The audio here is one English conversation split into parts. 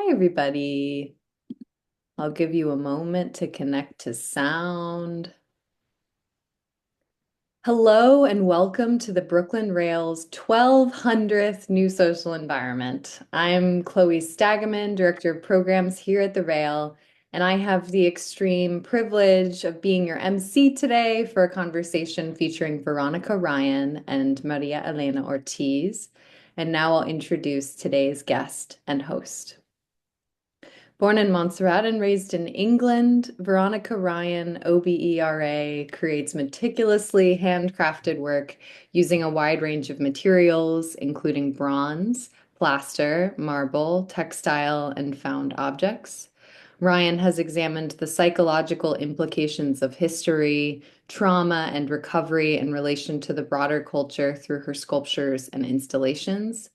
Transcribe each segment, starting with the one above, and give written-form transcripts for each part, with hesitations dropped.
Hi, everybody. I'll give you a moment to connect to sound. Hello and welcome to the Brooklyn Rail's 1200th New Social Environment. I'm Chloe Stagaman, Director of Programs here at the Rail, and I have the extreme privilege of being your MC today for a conversation featuring Veronica Ryan and María Elena Ortiz. And now I'll introduce today's guest and host. Born in Montserrat and raised in England, Veronica Ryan, OBERA, creates meticulously handcrafted work using a wide range of materials, including bronze, plaster, marble, textile, and found objects. Ryan has examined the psychological implications of history, trauma, and recovery in relation to the broader culture through her sculptures and installations.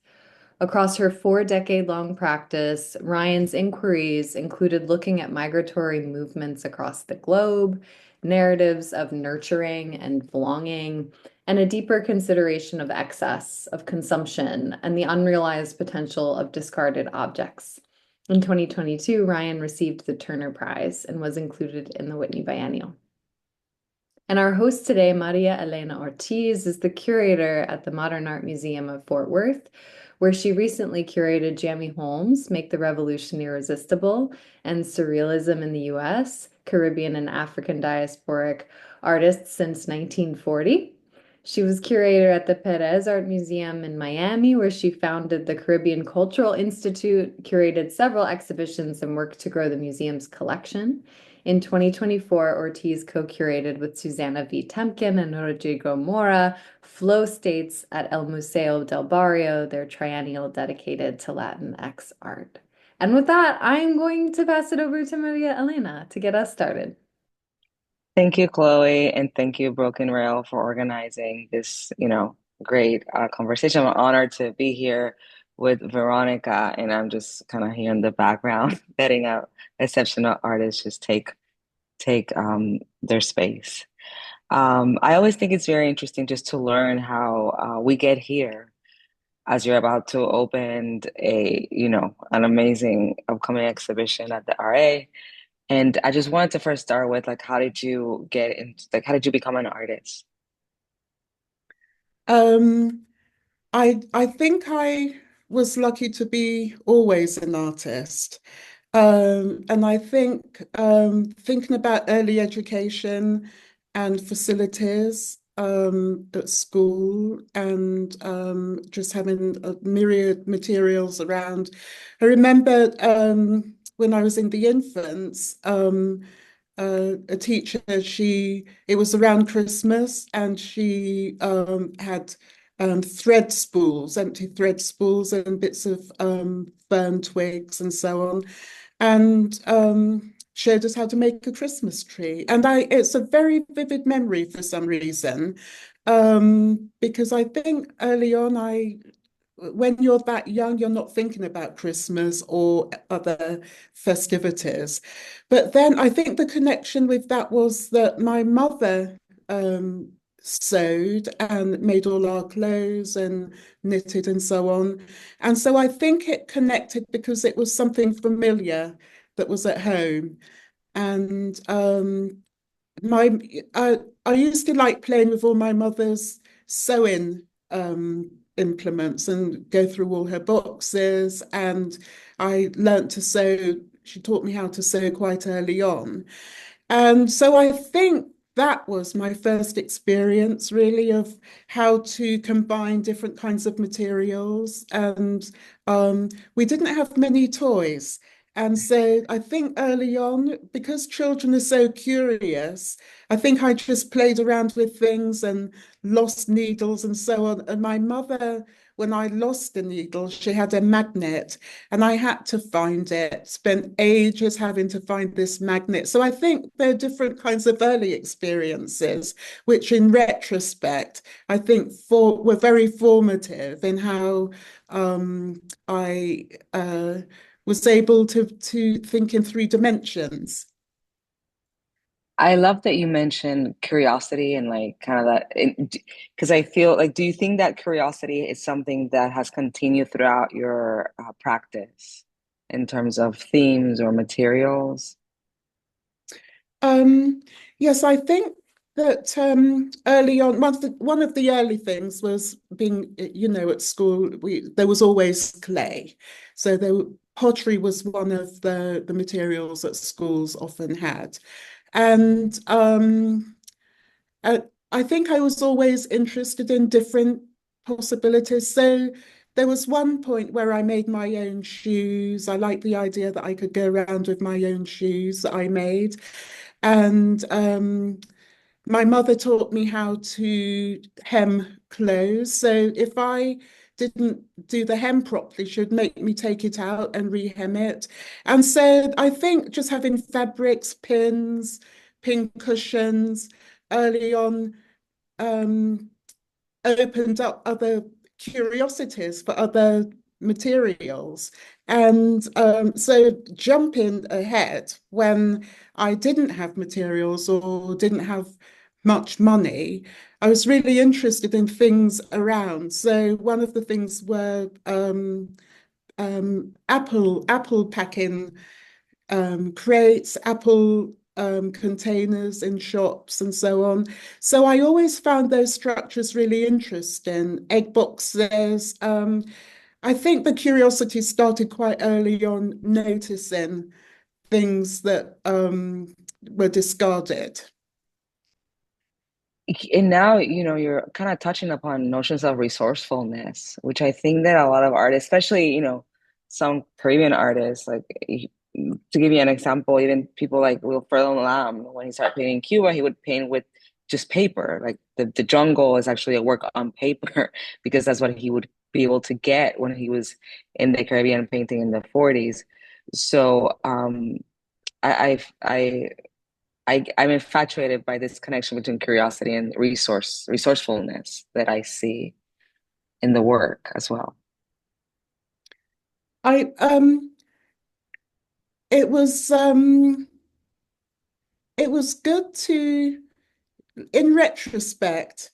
Across her 4-decade-long practice, Ryan's inquiries included looking at migratory movements across the globe, narratives of nurturing and belonging, and a deeper consideration of excess, of consumption, and the unrealized potential of discarded objects. In 2022, Ryan received the Turner Prize and was included in the Whitney Biennial. And our host today, María Elena Ortiz, is the curator at the Modern Art Museum of Fort Worth, where she recently curated Jammie Holmes, Make the Revolution Irresistible, and Surrealism in the US, Caribbean and African Diasporic Artists Since 1940. She was curator at the Pérez Art Museum in Miami, where she founded the Caribbean Cultural Institute, curated several exhibitions, and worked to grow the museum's collection. In 2024, Ortiz co-curated with Susanna V. Temkin and Rodrigo Moura Flow States at El Museo del Barrio, their triennial dedicated to Latinx art. And with that, I'm going to pass it over to Maria Elena to get us started. Thank you, Chloe, and thank you, Broken Rail, for organizing this, great conversation. I'm honored to be here with Veronica, and I'm just kind of here in the background, letting out exceptional artists just take their space. I always think it's very interesting just to learn how we get here as you're about to open an amazing upcoming exhibition at the RA. And I just wanted to first start with like, how did you get into how did you become an artist? Um, I think I was lucky to be always an artist. And I think thinking about early education and facilities at school and just having a myriad materials around. I remember when I was in the infants, a teacher, it was around Christmas, and she had thread spools, empty thread spools, and bits of fern twigs and so on, and showed us how to make a Christmas tree. And it's a very vivid memory for some reason, because I think early on, when you're that young, you're not thinking about Christmas or other festivities. But then I think the connection with that was that my mother sewed and made all our clothes and knitted and so on. And so I think it connected because it was something familiar that was at home. And my I used to like playing with all my mother's sewing implements and go through all her boxes. And I learnt to sew. She taught me how to sew quite early on. And so I think that was my first experience really of how to combine different kinds of materials. And we didn't have many toys. And so I think early on, because children are so curious, I think I just played around with things and lost needles and so on. And my mother, when I lost a needle, she had a magnet and I had to find it, spent ages having to find this magnet. So I think there are different kinds of early experiences, which in retrospect, I think were very formative in how I was able to think in 3 dimensions. I love that you mentioned curiosity and like kind of that, because I feel like, do you think that curiosity is something that has continued throughout your practice in terms of themes or materials? Um, yes, I think that early on, one of the early things was being, at school, there was always clay. So pottery was one of the materials that schools often had. And I think I was always interested in different possibilities. So there was one point where I made my own shoes. I liked the idea that I could go around with my own shoes that I made. And my mother taught me how to hem clothes. So if I didn't do the hem properly, she would make me take it out and rehem it. And so I think just having fabrics, pins, pin cushions early on um, opened up other curiosities for other materials. And so jumping ahead when I didn't have materials or didn't have much money, I was really interested in things around. So one of the things were apple packing crates, apple containers in shops and so on. So I always found those structures really interesting. Egg boxes. I think the curiosity started quite early on noticing things that were discarded. And now, you're kind of touching upon notions of resourcefulness, which I think that a lot of artists, especially, some Caribbean artists, like to give you an example, even people like Wilfredo Lam, when he started painting in Cuba, he would paint with just paper. Like the jungle is actually a work on paper because that's what he would be able to get when he was in the Caribbean painting in the 40s. So I'm infatuated by this connection between curiosity and resourcefulness that I see in the work as well. I it was good to, in retrospect,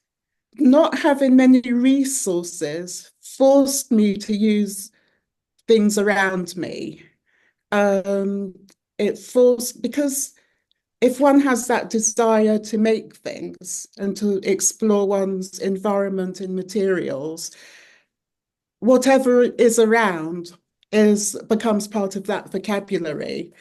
not having many resources forced me to use things around me. Um, it forced, because if one has that desire to make things and to explore one's environment and materials, whatever is around becomes part of that vocabulary.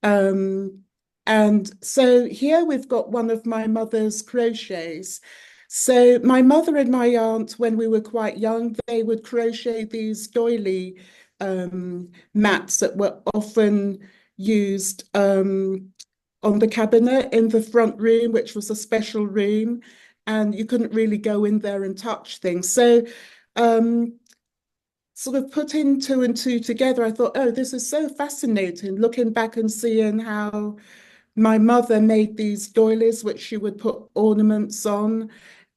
Um, and so here we've got one of my mother's crochets. So my mother and my aunt, when we were quite young, they would crochet these doily mats that were often used on the cabinet in the front room, which was a special room, and you couldn't really go in there and touch things. So sort of putting two and two together, I thought, oh, this is so fascinating, looking back and seeing how my mother made these doilies, which she would put ornaments on.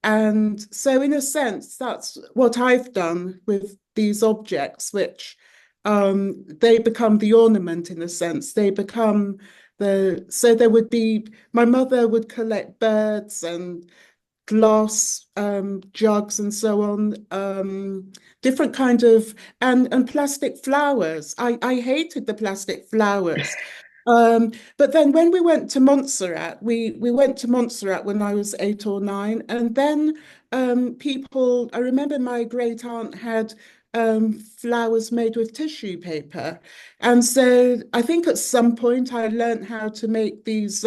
And so, in a sense, that's what I've done with these objects, which they become the ornament in a sense. They become so there would be, my mother would collect birds and glass jugs and so on, different kind of, and plastic flowers. I hated the plastic flowers. But then when we went to Montserrat, we went to Montserrat when I was 8 or 9, and then I remember my great aunt had flowers made with tissue paper. And so I think at some point I learned how to make these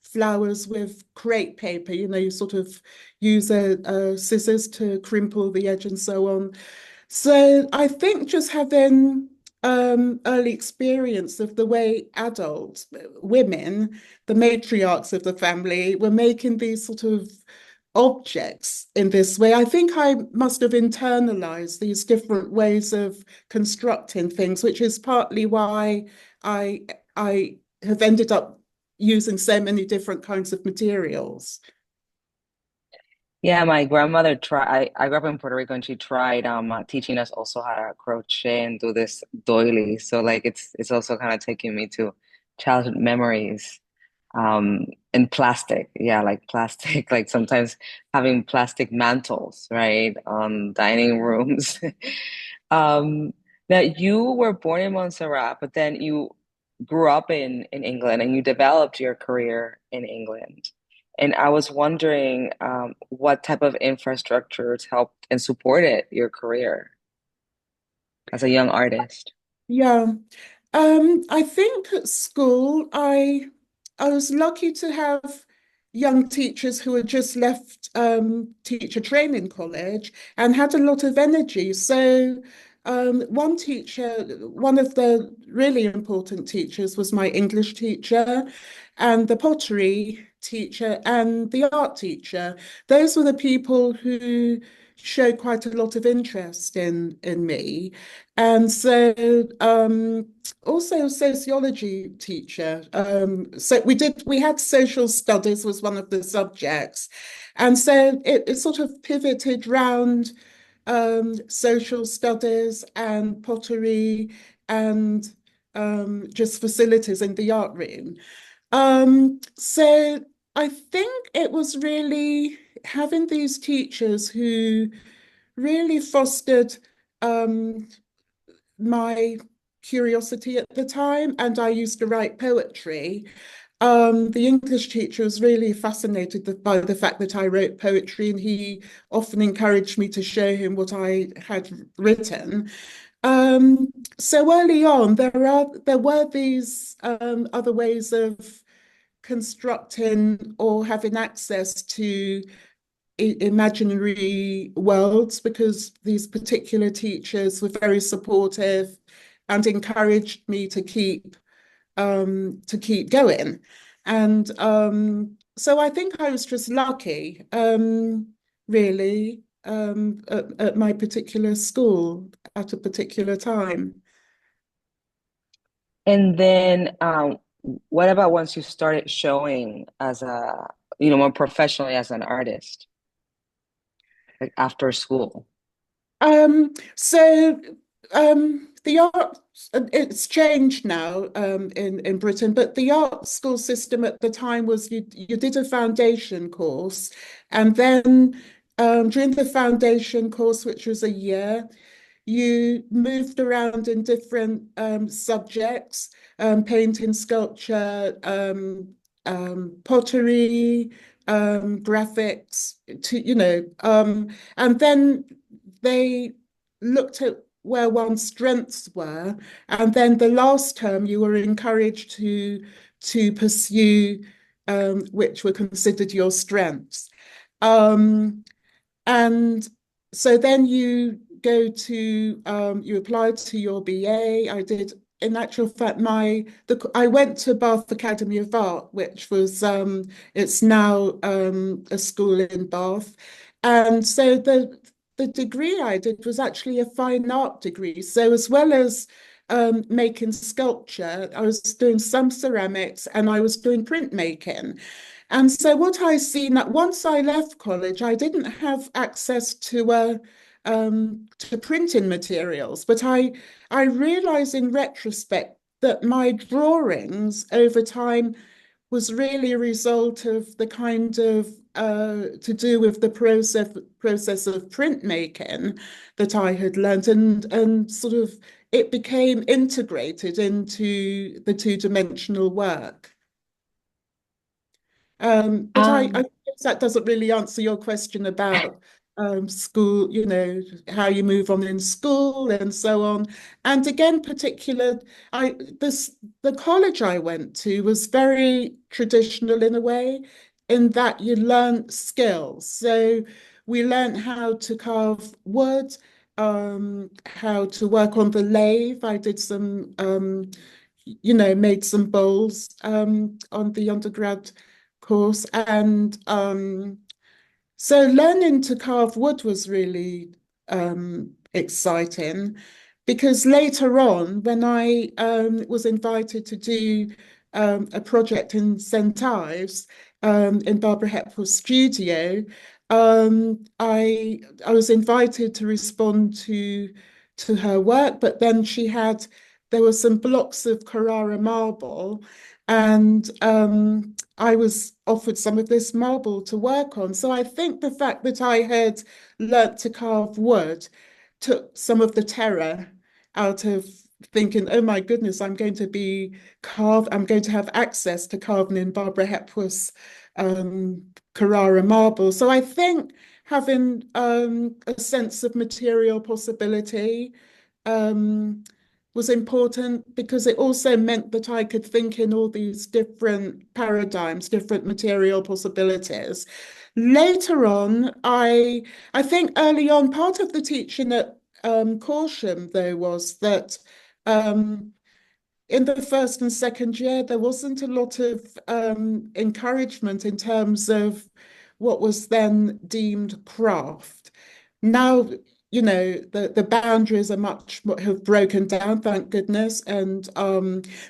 flowers with crepe paper. You sort of use a scissors to crimple the edge and so on. So I think just having early experience of the way adults, women, the matriarchs of the family, were making these sort of objects in this way. I think I must have internalized these different ways of constructing things, which is partly why I have ended up using so many different kinds of materials. Yeah, my grandmother tried. I grew up in Puerto Rico, and she tried teaching us also how to crochet and do this doily. So like it's also kind of taking me to childhood memories. And plastic, yeah, like plastic, like sometimes having plastic mantles, right, on dining rooms. Um, Now, you were born in Montserrat, but then you grew up in England and you developed your career in England. And I was wondering what type of infrastructures helped and supported your career as a young artist. Yeah. I think at school I was lucky to have young teachers who had just left teacher training college and had a lot of energy. So one teacher, one of the really important teachers was my English teacher and the pottery teacher and the art teacher. Those were the people who showed quite a lot of interest in me. And so also sociology teacher. So we had social studies was one of the subjects. And so it sort of pivoted round social studies and pottery and just facilities in the art room. So I think it was really having these teachers who really fostered um, my curiosity at the time, and I used to write poetry. The English teacher was really fascinated by the fact that I wrote poetry, and he often encouraged me to show him what I had written. Um, so early on, there were these other ways of constructing or having access to imaginary worlds because these particular teachers were very supportive and encouraged me to keep going. And so I think I was just lucky, really, at my particular school at a particular time. And then what about once you started showing as a, more professionally as an artist, like after school? So the art it's changed now in Britain, but the art school system at the time was you did a foundation course, and then during the foundation course, which was a year, you moved around in different subjects, painting, sculpture, pottery, graphics, and then they looked at where one's strengths were, and then the last term you were encouraged to pursue which were considered your strengths. Um, and so then you applied to your BA. I did, in actual fact, I went to Bath Academy of Art, which was it's now a school in Bath. And so the degree I did was actually a fine art degree. So as well as making sculpture, I was doing some ceramics and I was doing printmaking. And so what I see now, once I left college, I didn't have access to printing materials, but I realize in retrospect that my drawings over time was really a result of the kind of to do with the process of printmaking that I had learned, and sort of it became integrated into the two-dimensional work. But I Um, guess that doesn't really answer your question about school, how you move on in school and so on. And again, I this the college I went to was very traditional in a way, in that you learn skills. So we learned how to carve wood, how to work on the lathe. I did some made some bowls on the undergrad course. And so learning to carve wood was really exciting because later on, when I was invited to do a project in St. Ives in Barbara Hepworth's studio, I was invited to respond to her work, but then there were some blocks of Carrara marble, and I was offered some of this marble to work on. So I think the fact that I had learnt to carve wood took some of the terror out of thinking, oh my goodness, I'm going to have access to carving in Barbara Hepworth's Carrara marble. So I think having a sense of material possibility um, was important, because it also meant that I could think in all these different paradigms, different material possibilities. Later on, I think early on, part of the teaching at Corsham, though, was that um, in the first and second year, there wasn't a lot of encouragement in terms of what was then deemed craft. Now, the boundaries are have broken down, thank goodness. And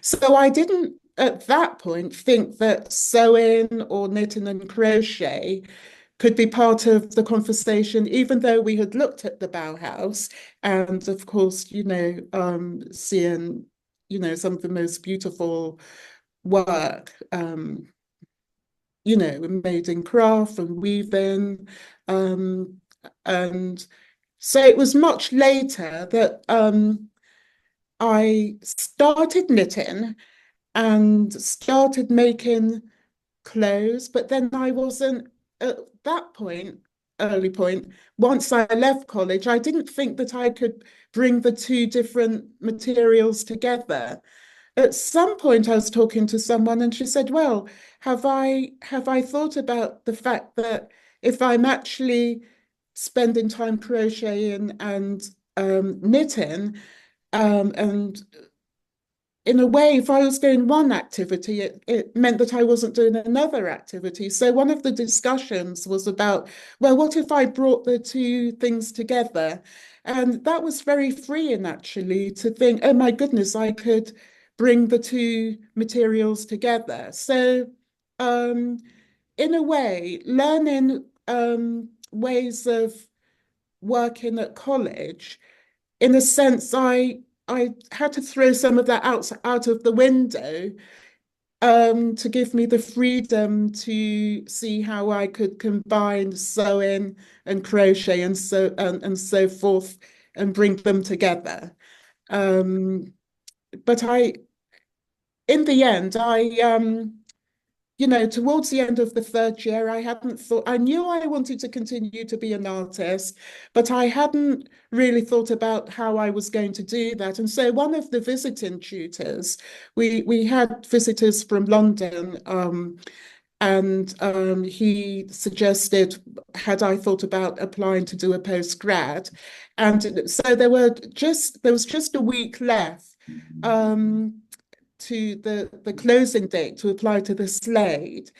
so I didn't at that point think that sewing or knitting and crochet could be part of the conversation, even though we had looked at the Bauhaus and, of course, seeing, some of the most beautiful work, made in craft and weaving. Um, and so it was much later that I started knitting and started making clothes, but then I wasn't at that point, early point, once I left college, I didn't think that I could bring the two different materials together. At some point I was talking to someone and she said, well, have I thought about the fact that if I'm actually spending time crocheting and knitting, and in a way, if I was doing one activity, it meant that I wasn't doing another activity. So one of the discussions was about, well, what if I brought the two things together? And that was very freeing, actually, to think, oh my goodness, I could bring the two materials together. So in a way, learning ways of working at college, in a sense, I had to throw some of that out of the window, to give me the freedom to see how I could combine sewing and crochet and so forth and bring them together. Um, but in the end, towards the end of the third year, I knew I wanted to continue to be an artist, but I hadn't really thought about how I was going to do that. And so one of the visiting tutors, we had visitors from London, and he suggested, had I thought about applying to do a postgrad? And so there was just a week left. To the closing date to apply to the Slade.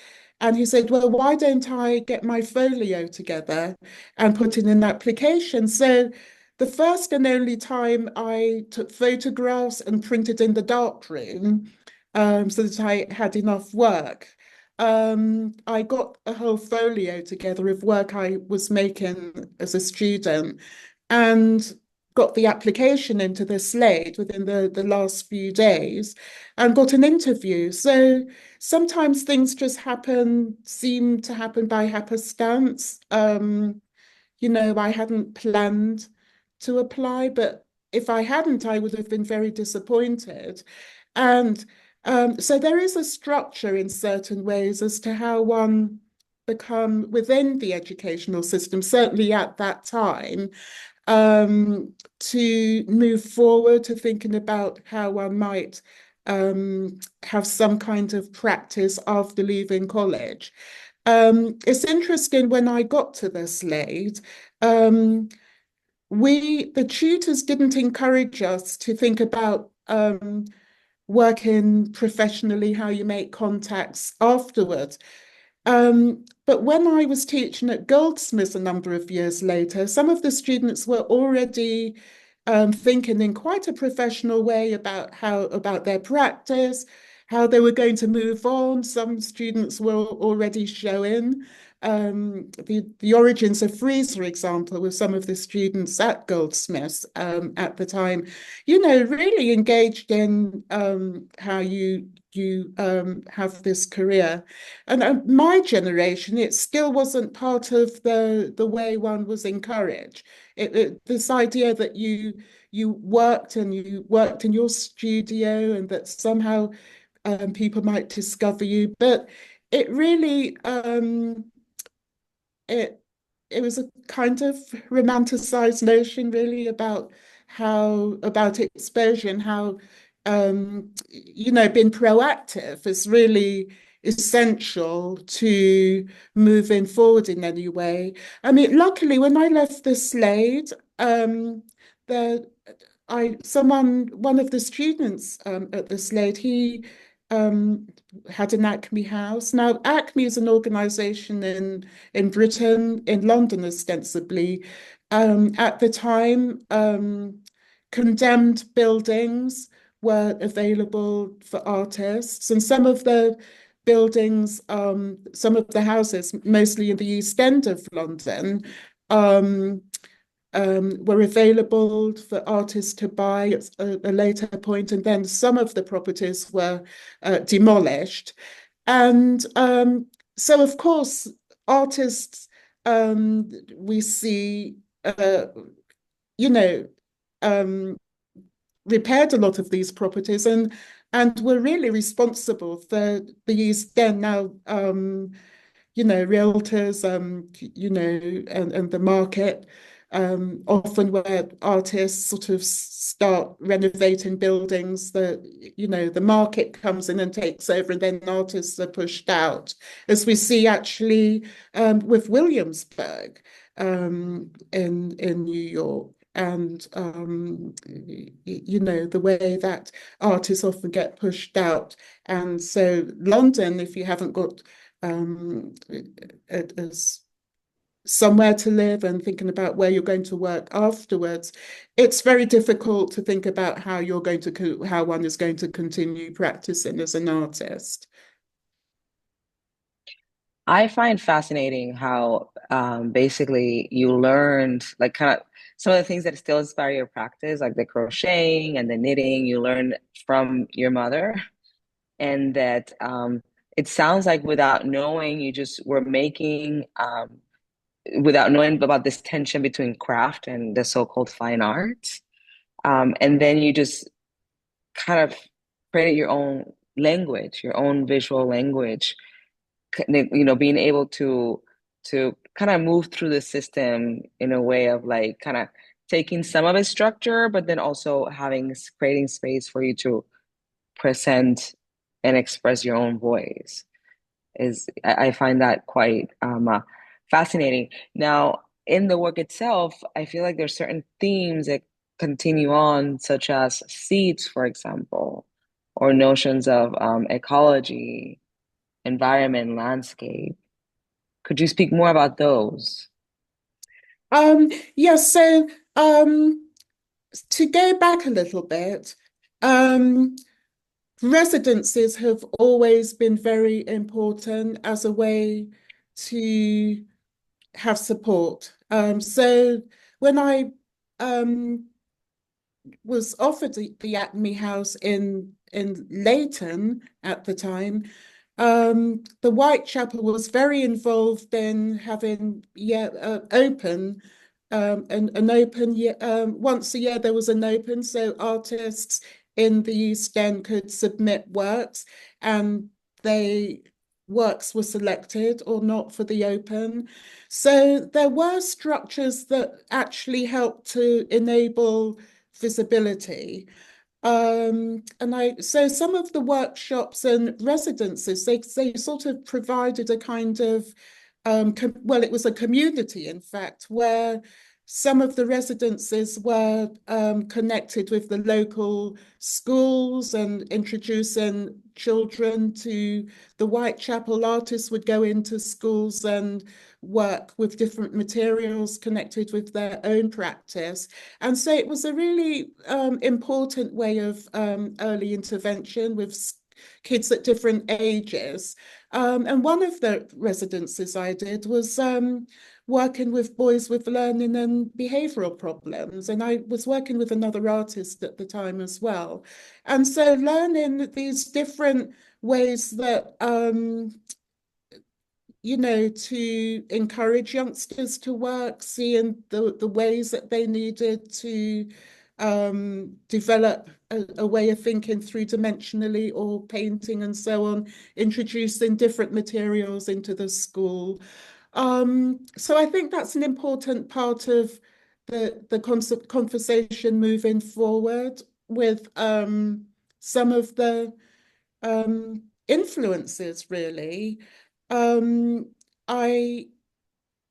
And he said, well, why don't I get my folio together and put in an application? So the first and only time I took photographs and printed in the darkroom, so that I had enough work. I got a whole folio together of work I was making as a student, and got the application into the Slade within the last few days and got an interview. So sometimes things just seem to happen by happenstance. I hadn't planned to apply, but if I hadn't, I would have been very disappointed. And so there is a structure in certain ways as to how one become within the educational system, certainly at that time, to move forward to thinking about how one might have some kind of practice after leaving college. It's interesting, when I got to the Slade, the tutors didn't encourage us to think about working professionally, how you make contacts afterwards. But when I was teaching at Goldsmiths a number of years later, some of the students were already thinking in quite a professional way about their practice, how they were going to move on. Some students were already showing the origins of frieze, for example, with some of the students at Goldsmiths at the time, really engaged in how you have this career. And my generation, it still wasn't part of the way one was encouraged. This idea that you worked in your studio, and that somehow people might discover you. But it really it it was a kind of romanticized notion really about about exposure and how being proactive is really essential to moving forward in any way. I mean, luckily when I left the Slade, the one of the students at the Slade, he um, had an Acme house. Now, Acme is an organization in Britain, in London ostensibly. At the time, condemned buildings were available for artists, and some of the buildings, some of the houses, mostly in the East End of London, um, were available for artists to buy at a later point, and then some of the properties were demolished. And so, of course, artists we see, you know, um, repaired a lot of these properties and were really responsible for the East End. Now, realtors, and the market, often where artists sort of start renovating buildings, the market comes in and takes over, and then artists are pushed out, as we see actually with Williamsburg in New York. And the way that artists often get pushed out. And so London, if you haven't got as somewhere to live and thinking about where you're going to work afterwards, it's very difficult to think about how one is going to continue practicing as an artist. I find fascinating how basically you learned like kind of some of the things that still inspire your practice, like the crocheting and the knitting, you learned from your mother, and that it sounds like without knowing, you just were making without knowing about this tension between craft and the so-called fine arts. And then you just kind of created your own language, your own visual language, being able to kind of move through the system in a way of like kind of taking some of its structure, but then also creating space for you to present and express your own voice. I find that quite fascinating. Now, in the work itself, I feel like there's certain themes that continue on, such as seeds, for example, or notions of ecology, environment, landscape. Could you speak more about those? Yeah, so to go back a little bit, residencies have always been very important as a way to have support. So when I was offered the Acme House in Leighton at the time, the Whitechapel was very involved in having open an open year. Once a year there was an open, so artists in the East End could submit works, and they works were selected or not for the open. So there were structures that actually helped to enable visibility. So some of the workshops and residences, they sort of provided a kind of, well, it was a community, in fact, where some of the residences were connected with the local schools and introducing children to the Whitechapel. Artists would go into schools and work with different materials connected with their own practice. And so it was a really important way of early intervention with kids at different ages. And one of the residencies I did was working with boys with learning and behavioral problems. And I was working with another artist at the time as well. And so learning these different ways that to encourage youngsters to work, seeing the ways that they needed to develop a way of thinking three-dimensionally or painting and so on, introducing different materials into the school. So I think that's an important part of the conversation moving forward with some of the influences, really. I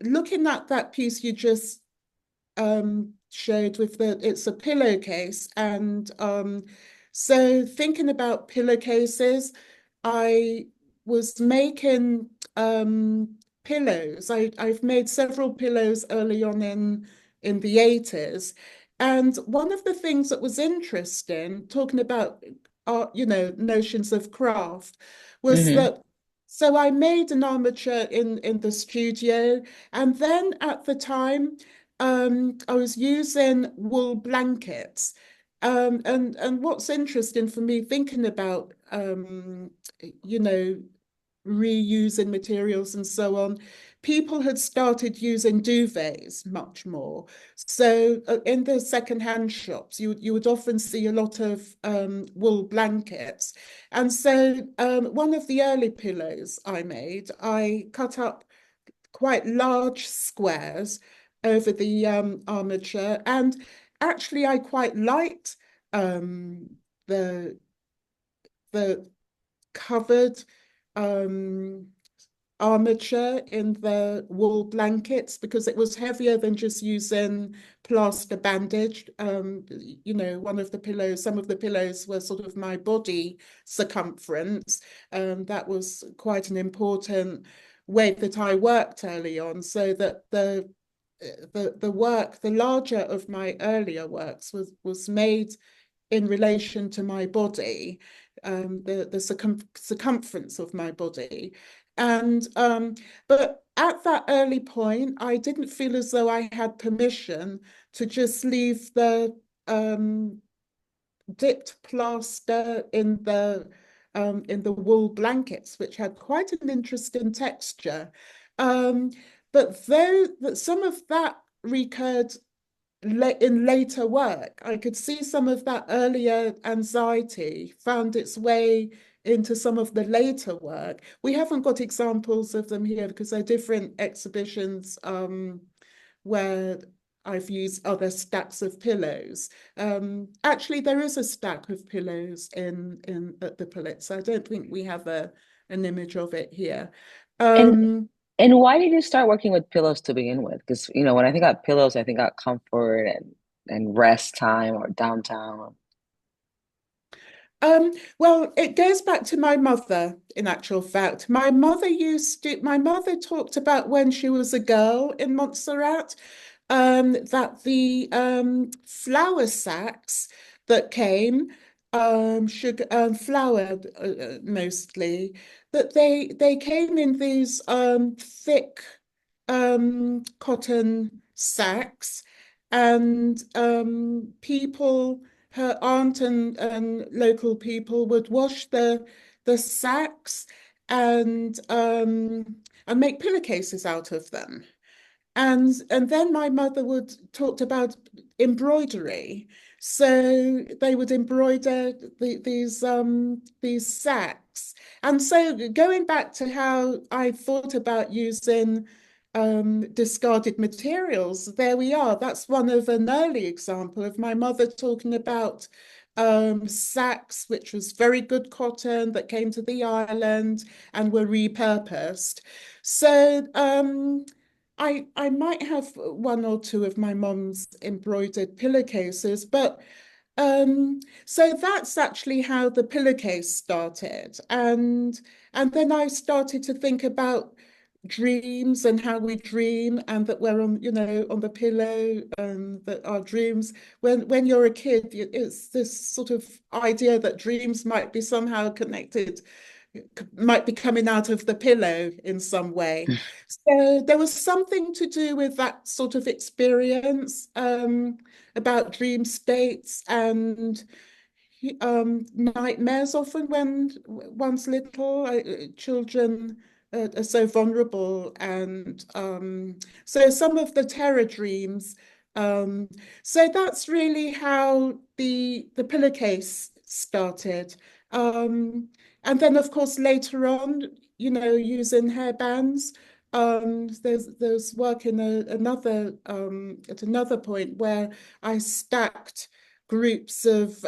looking at that piece you just showed with it's a pillowcase, and so thinking about pillowcases, I was making pillows. I've made several pillows early on in the 80s. And one of the things that was interesting, talking about art, notions of craft, was Hmm. that so I made an armature in the studio, and then at the time I was using wool blankets. And what's interesting for me thinking about you know reusing materials and so on, people had started using duvets much more. So in the secondhand shops, you would often see a lot of wool blankets. And so one of the early pillows I made, I cut up quite large squares over the armature. And actually, I quite liked the the covered um, armature in the wool blankets because it was heavier than just using plaster bandage. One of the pillows, some of the pillows were sort of my body circumference. That was quite an important way that I worked early on, so that the larger of my earlier works was made in relation to my body, the circumference of my body. And but at that early point, I didn't feel as though I had permission to just leave the dipped plaster in the wool blankets, which had quite an interesting texture. Um, but though that some of that recurred in later work, I could see some of that earlier anxiety found its way into some of the later work. We haven't got examples of them here because they're different exhibitions where I've used other stacks of pillows. Actually, there is a stack of pillows in at the Pulitzer. I don't think we have an image of it here. And Um, and why did you start working with pillows to begin with? Because when I think about pillows, I think about comfort and rest time or downtown. well, it goes back to my mother, in actual fact. My mother talked about when she was a girl in Montserrat, that the flour sacks that came, sugar flour mostly, that they came in these thick cotton sacks, and her aunt and local people would wash the sacks and make pillowcases out of them. And then my mother would talked about embroidery. So they would embroider these sacks. And so going back to how I thought about using discarded materials, there we are. That's one of an early example of my mother talking about sacks, which was very good cotton that came to the island and were repurposed. So I might have one or two of my mom's embroidered pillowcases, but so that's actually how the pillowcase started. And then I started to think about dreams and how we dream, and that we're on, on the pillow, that our dreams, when you're a kid, it's this sort of idea that dreams might be somehow connected, might be coming out of the pillow in some way. So there was something to do with that sort of experience, about dream states and nightmares. Often when one's little, children are so vulnerable, and so some of the terror dreams Um, so that's really how the pillowcase started. And then of course later on, using hairbands. There's work in another at another point where I stacked groups of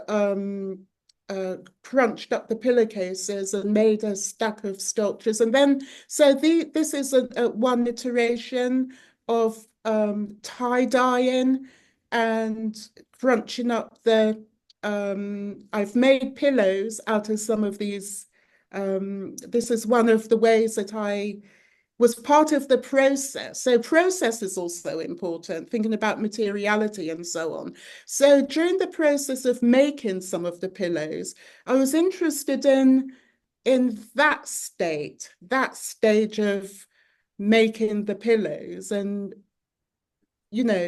crunched up the pillowcases and made a stack of sculptures. And then so this is a one iteration of tie-dyeing and crunching up I've made pillows out of some of these. This is one of the ways that I was part of the process. So process is also important, thinking about materiality and so on. So during the process of making some of the pillows, I was interested in that stage of making the pillows, and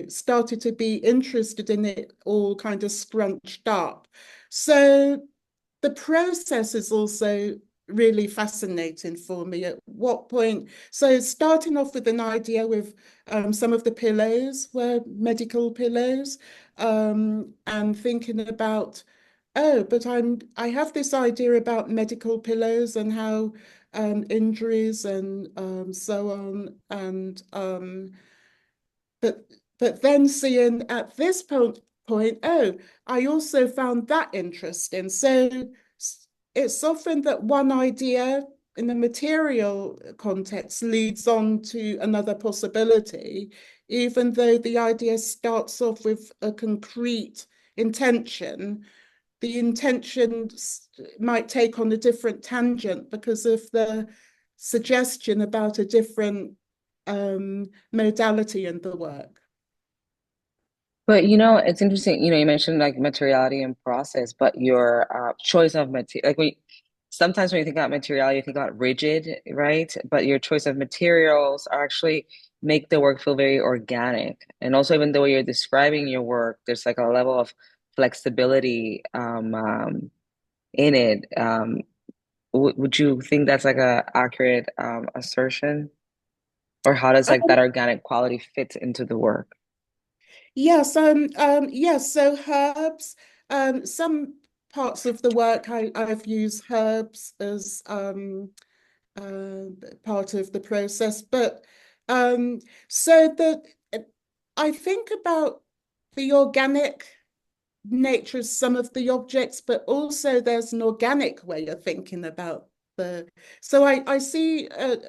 started to be interested in it all kind of scrunched up. So the process is also really fascinating for me. At what point? So starting off with an idea with some of the pillows were medical pillows, and thinking about, oh, but I have this idea about medical pillows and how injuries and so on, and but then seeing at this point, oh, I also found that interesting. So it's often that one idea in the material context leads on to another possibility, even though the idea starts off with a concrete intention. The intention might take on a different tangent because of the suggestion about a different modality in the work. But it's interesting. You mentioned like materiality and process, but your choice of material, like sometimes when you think about materiality, you think about rigid, right? But your choice of materials are actually make the work feel very organic. And also, even the way you're describing your work, there's like a level of flexibility in it. Would you think that's like a accurate assertion? Or how does like that organic quality fit into the work? Yes, so herbs, some parts of the work I've used herbs as uh, part of the process, but so that I think about the organic nature of some of the objects, but also there's an organic way of thinking about so I see a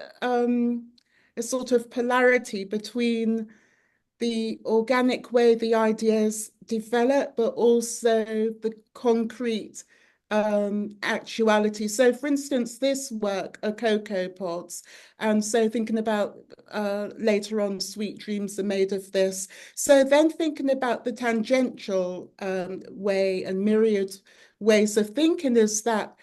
sort of polarity between the organic way the ideas develop, but also the concrete actuality. So, for instance, this work are cocoa pods, and so thinking about later on, sweet dreams are made of this. So then thinking about the tangential way and myriad ways of thinking is that.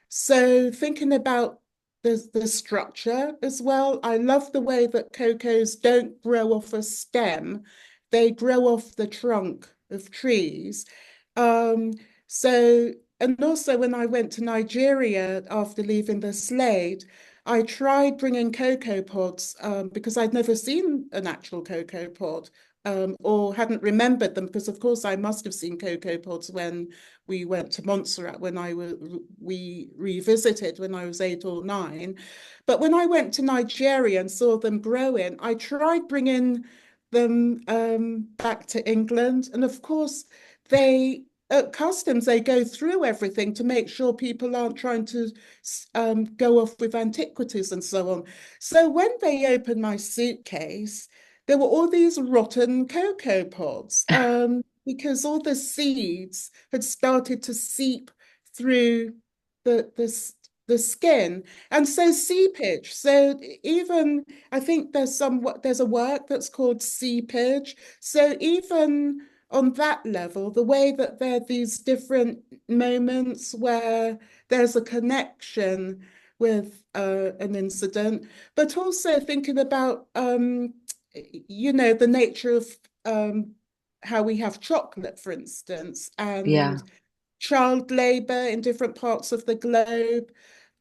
So thinking about the structure as well. I love the way that cocos don't grow off a stem, they grow off the trunk of trees. Um, so, and also when I went to Nigeria after leaving the Slade, I tried bringing cocoa pods because I'd never seen an actual cocoa pod. Or hadn't remembered them because, of course, I must have seen cocoa pods when we went to Montserrat when we revisited when I was 8 or 9. But when I went to Nigeria and saw them growing, I tried bringing them back to England, and of course, they at customs they go through everything to make sure people aren't trying to go off with antiquities and so on. So when they opened my suitcase, there were all these rotten cocoa pods because all the seeds had started to seep through the skin, and so seepage. So even I think there's a work that's called seepage. So even on that level, the way that there are these different moments where there's a connection with an incident, but also thinking about the nature of how we have chocolate, for instance, Yeah. and child labor in different parts of the globe,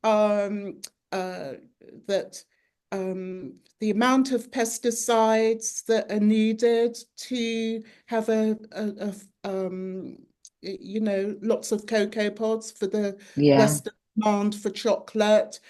um, that the amount of pesticides that are needed to have lots of cocoa pods for the Yeah. Western demand for chocolate.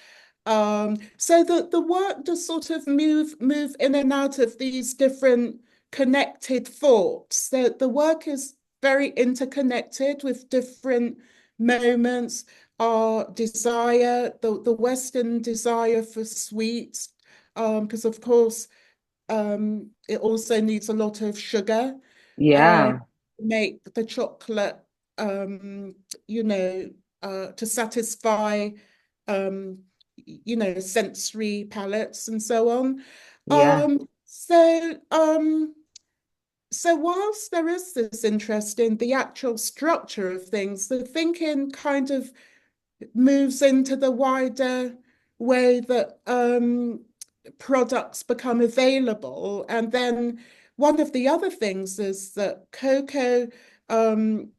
So the work does sort of move in and out of these different connected thoughts. The work is very interconnected with different moments. Our desire, the Western desire for sweets, because of course it also needs a lot of sugar Yeah. to make the chocolate, you know, to satisfy, sensory palates and so on. Yeah. Um, so, um, so whilst there is this interest in the actual structure of things, the thinking kind of moves into the wider way that products become available. And then one of the other things is that cocoa in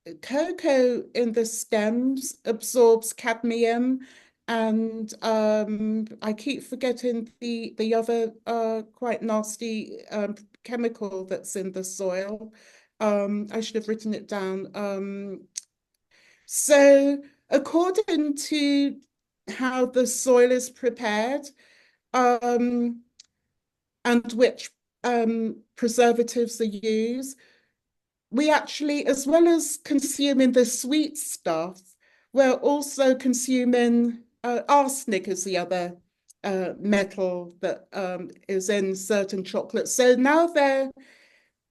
the stems absorbs cadmium, and I keep forgetting the other quite nasty chemical that's in the soil. I should have written it down. So according to how the soil is prepared, um, and which preservatives are used, we actually, as well as consuming the sweet stuff, we're also consuming arsenic is the other metal that is in certain chocolates. So now there are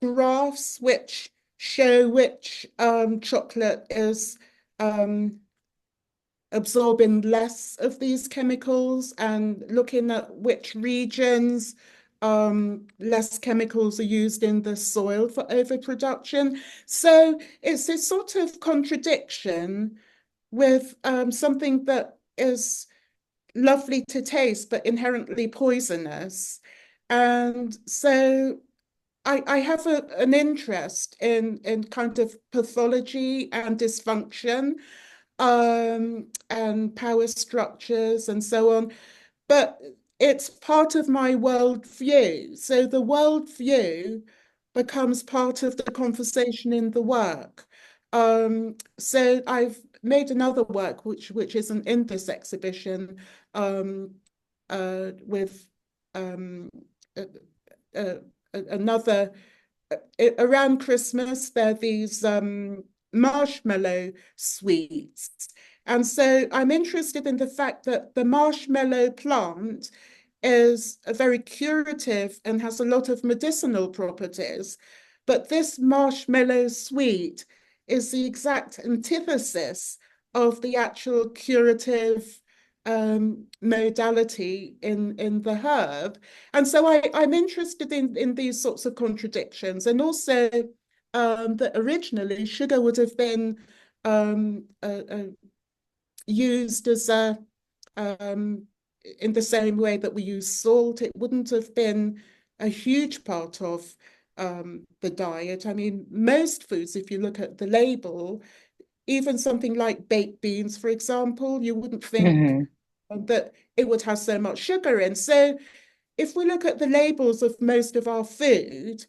graphs which show which chocolate is um, absorbing less of these chemicals and looking at which regions less chemicals are used in the soil for overproduction. So it's this sort of contradiction with something that is lovely to taste but inherently poisonous. And so I have an interest in kind of pathology and dysfunction and power structures and so on. But it's part of my worldview. So the worldview becomes part of the conversation in the work. So I've made another work which isn't in this exhibition um, with um, uh, uh, another around Christmas, there are these marshmallow sweets. And so I'm interested in the fact that the marshmallow plant is a very curative and has a lot of medicinal properties. But this marshmallow sweet is the exact antithesis of the actual curative modality in the herb. And so I'm interested in these sorts of contradictions, and also that originally sugar would have been used as a in the same way that we use salt. It wouldn't have been a huge part of the diet. I mean, most foods, if you look at the label, even something like baked beans, for example, you wouldn't think Hmm. that it would have so much sugar in. So if we look at the labels of most of our food,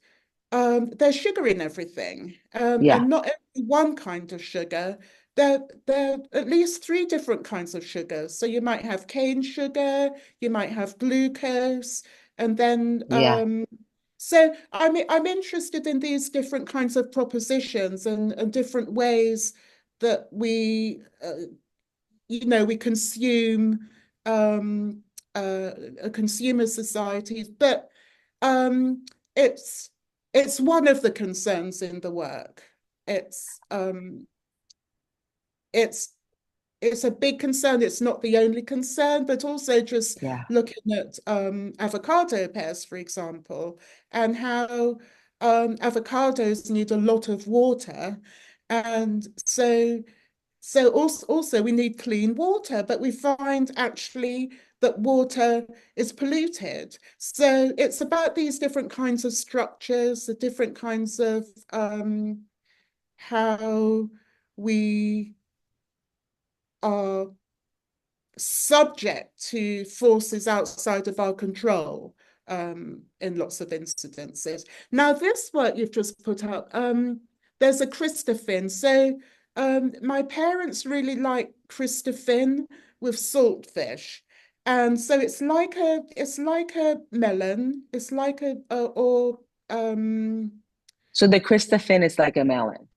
there's sugar in everything, Yeah. and not only one kind of sugar. There are at least three different kinds of sugar. So you might have cane sugar, you might have glucose, and then Yeah. so I'm interested in these different kinds of propositions and different ways that we consume a consumer society, but um, it's it's one of the concerns in the work. It's um, it's it's a big concern. It's not the only concern, but also just Yeah. looking at avocado pears, for example, and how avocados need a lot of water, and so also we need clean water, but we find actually that water is polluted. So it's about these different kinds of structures, the different kinds of how we are subject to forces outside of our control in lots of incidences. Now, this work you've just put up, there's a Christophine. So my parents really like Christophine with saltfish. And so it's like a melon. It's like So the Christophine is like a melon.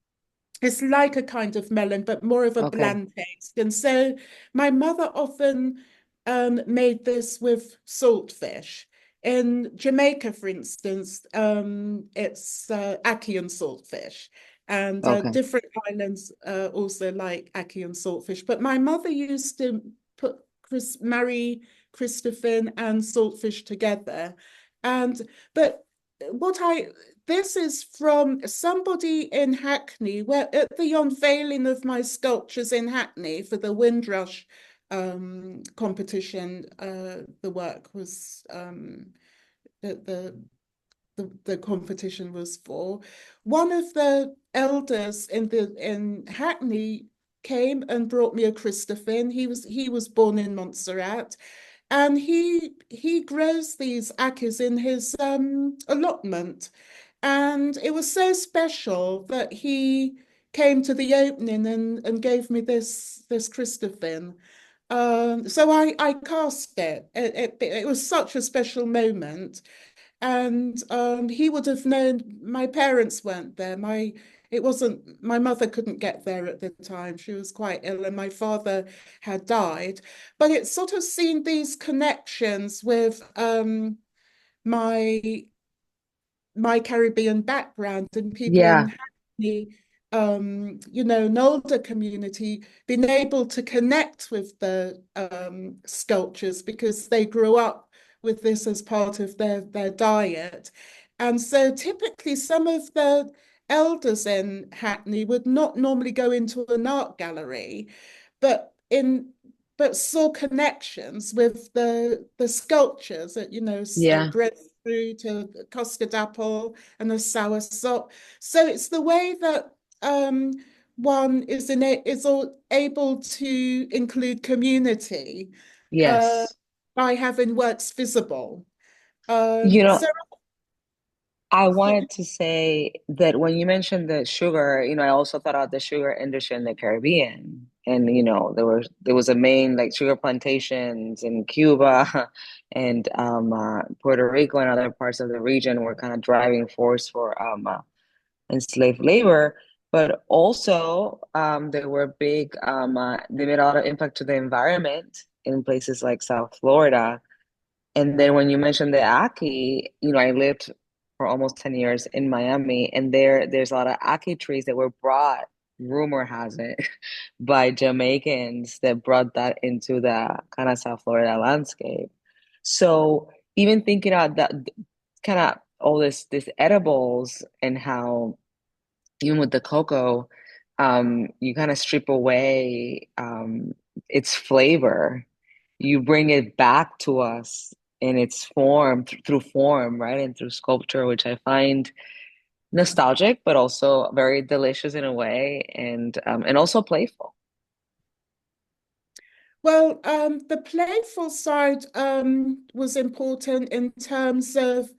it's like a kind of melon, but more of a Okay. bland taste. And so my mother often made this with saltfish. In Jamaica, for instance, it's ackee and saltfish. And Okay. different islands also like ackee and saltfish. But my mother used to marry Christophine and saltfish together. And but what I this is from somebody in Hackney, where at the unveiling of my sculptures in Hackney for the Windrush competition, the work was the competition was for. One of the elders in Hackney came and brought me a Christophine. He was born in Montserrat, and he grows these acres in his allotment. And it was so special that he came to the opening and gave me this Christophine. So I cast it. It was such a special moment. And he would have known my parents weren't there. It wasn't my mother couldn't get there at the time. She was quite ill, and my father had died. But it's sort of seen these connections with my my Caribbean background and people in Yeah. Hackney, an older community, being able to connect with the sculptures because they grew up with this as part of their diet. And so typically some of the elders in Hackney would not normally go into an art gallery, but in but saw connections with the sculptures that, Yeah. breadfruit, a custard apple, and a sour sop. So it's the way that one is able to include community uh, Yes. by having works visible. You So know, I wanted to say that when you mentioned the sugar, I also thought about the sugar industry in the Caribbean. And there was a main like sugar plantations in Cuba and Puerto Rico and other parts of the region were kind of driving force for enslaved labor. But also there were big they made a lot of impact to the environment in places like South Florida. And then when you mentioned the Aki, I lived for almost 10 years in Miami, and there's a lot of Aki trees that were brought, rumor has it, by Jamaicans that brought that into the kind of South Florida landscape. So even thinking about that kind of all this edibles and how even with the cocoa, you kind of strip away its flavor. You bring it back to us in its form, through form, right? And through sculpture, which I find nostalgic, but also very delicious in a way, and also playful. well, the playful side was important in terms of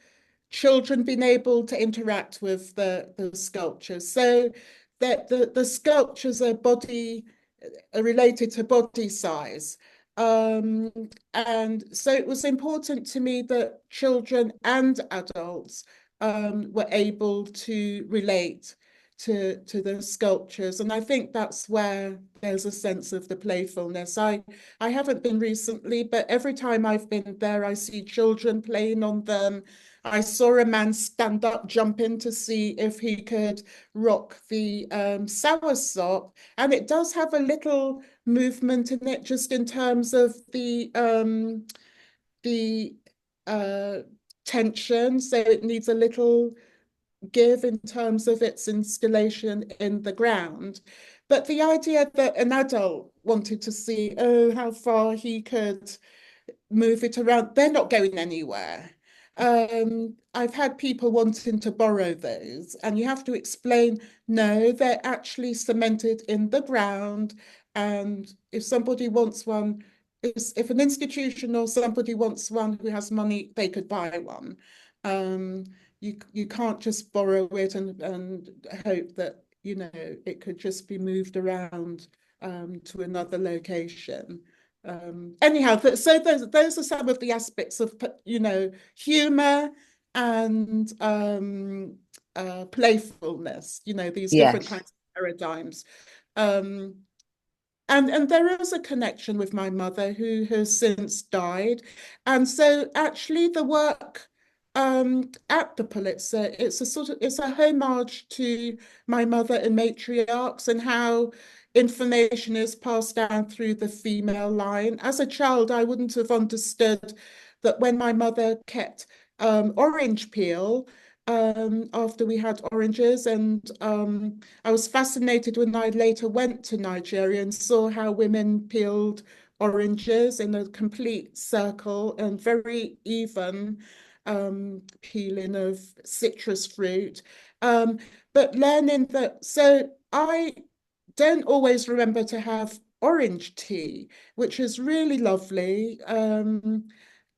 children being able to interact with the sculptures. So that the sculptures are related to body size. Um, and so it was important to me that children and adults were able to relate to the sculptures. And I think that's where there's a sense of the playfulness. I haven't been recently, but every time I've been there, I see children playing on them. I saw a man stand up, jump in to see if he could rock the soursop, and it does have a little movement in it, just in terms of the uh, tension. So it needs a little give in terms of its installation in the ground. But the idea that an adult wanted to see, oh, how far he could move it around, they're not going anywhere. I've had people wanting to borrow those, and you have to explain, no, they're actually cemented in the ground. And if somebody wants one, if an institution or somebody wants one who has money, they could buy one. You can't just borrow it and hope that, you know, it could just be moved around to another location. Anyhow, so those are some of the aspects of, you know, humor and playfulness, you know, these different Yes. kinds of paradigms. Um, and there is a connection with my mother who has since died. And so actually the work at the Pulitzer, it's a homage to my mother and matriarchs and how information is passed down through the female line. As a child, I wouldn't have understood that when my mother kept orange peel after we had oranges, and I was fascinated when I later went to Nigeria and saw how women peeled oranges in a complete circle and very even peeling of citrus fruit. But learning that, so I don't always remember to have orange tea, which is really lovely.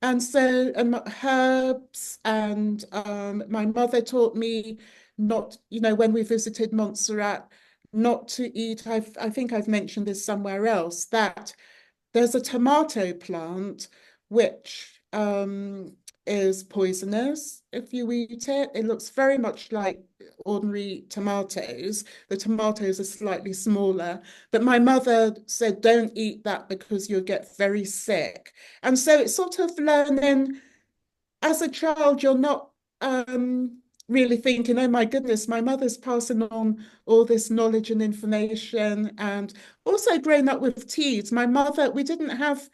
And so herbs, and my mother taught me not, you know, when we visited Montserrat, not to eat. I think I've mentioned this somewhere else, that there's a tomato plant which is poisonous if you eat it. It looks very much like ordinary tomatoes. The tomatoes are slightly smaller, but my mother said, don't eat that because you'll get very sick. And so it's sort of learning as a child, you're not really thinking, oh my goodness, my mother's passing on all this knowledge and information. And also growing up with teas. My mother, we didn't have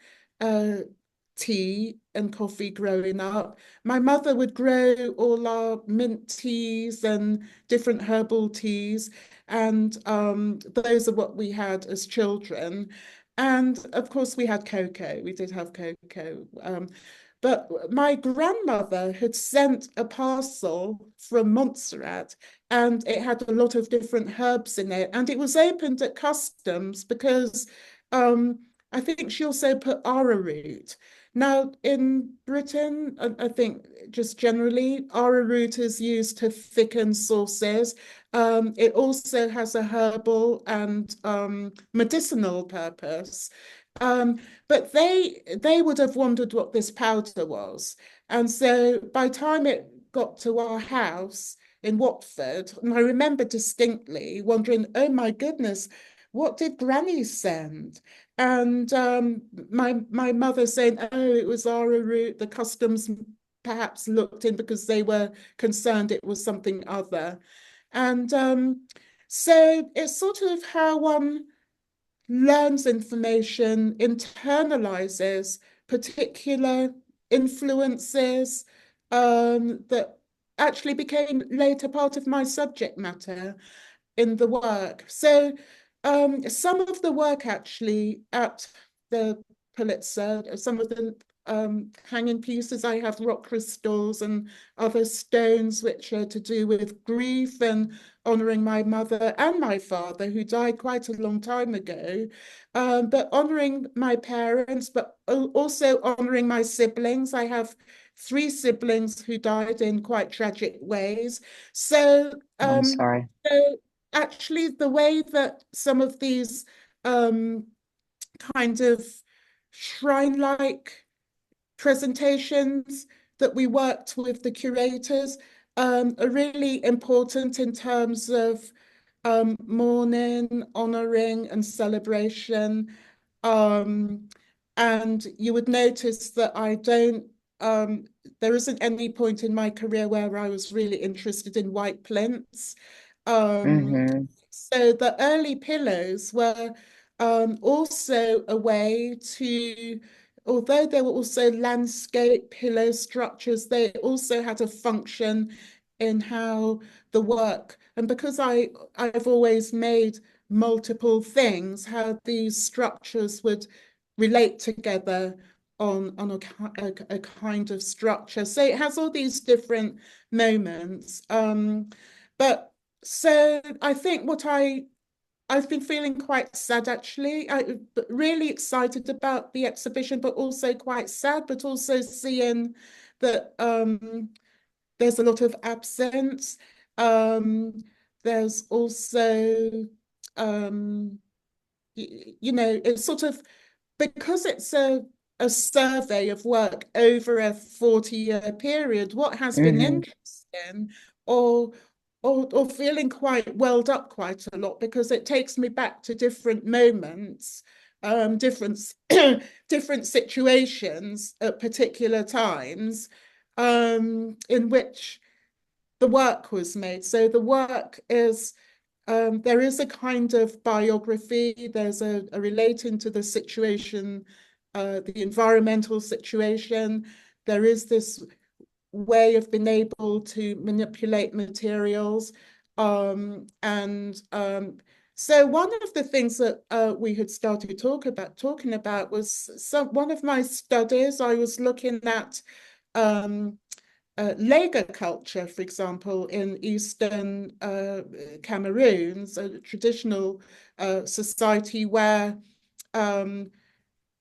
tea and coffee growing up. My mother would grow all our mint teas and different herbal teas. And those are what we had as children. And of course, we had cocoa. We did have cocoa. But my grandmother had sent a parcel from Montserrat, and it had a lot of different herbs in it. And it was opened at customs because I think she also put arrowroot. Now, in Britain, I think just generally, arrowroot is used to thicken sauces. It also has a herbal and medicinal purpose. But they would have wondered what this powder was. And so by the time it got to our house in Watford, and I remember distinctly wondering, oh my goodness, what did Granny send? And my mother saying, oh, it was arrowroot. The customs perhaps looked in because they were concerned it was something other. And so it's sort of how one learns information, internalizes particular influences that actually became later part of my subject matter in the work. So some of the work actually at the Pulitzer, some of the hanging pieces, I have rock crystals and other stones which are to do with grief and honouring my mother and my father, who died quite a long time ago, but honouring my parents, but also honouring my siblings. I have three siblings who died in quite tragic ways. So, I'm sorry. so actually, the way that some of these kind of shrine-like presentations that we worked with the curators are really important in terms of mourning, honoring, and celebration. And you would notice that I don't, there isn't any point in my career where I was really interested in white plinths. Mm-hmm. So the early pillows were also a way to, although they were also landscape pillow structures, they also had a function in how the work, and because I've always made multiple things, how these structures would relate together on a kind of structure. So it has all these different moments. But so I think what I I've been feeling quite sad actually. But really excited about the exhibition, but also quite sad, but also seeing that there's a lot of absence. Um, there's also you know, it's sort of because it's a survey of work over a 40-year period, what has been Hmm. interesting or or feeling quite welled up quite a lot because it takes me back to different moments, different different situations at particular times, in which the work was made. So the work is there is a kind of biography, there's a relating to the situation, the environmental situation. There is this way of being able to manipulate materials. And so one of the things that we had started talking about was one of my studies. I was looking at Lega culture, for example, in Eastern Cameroons, a traditional society where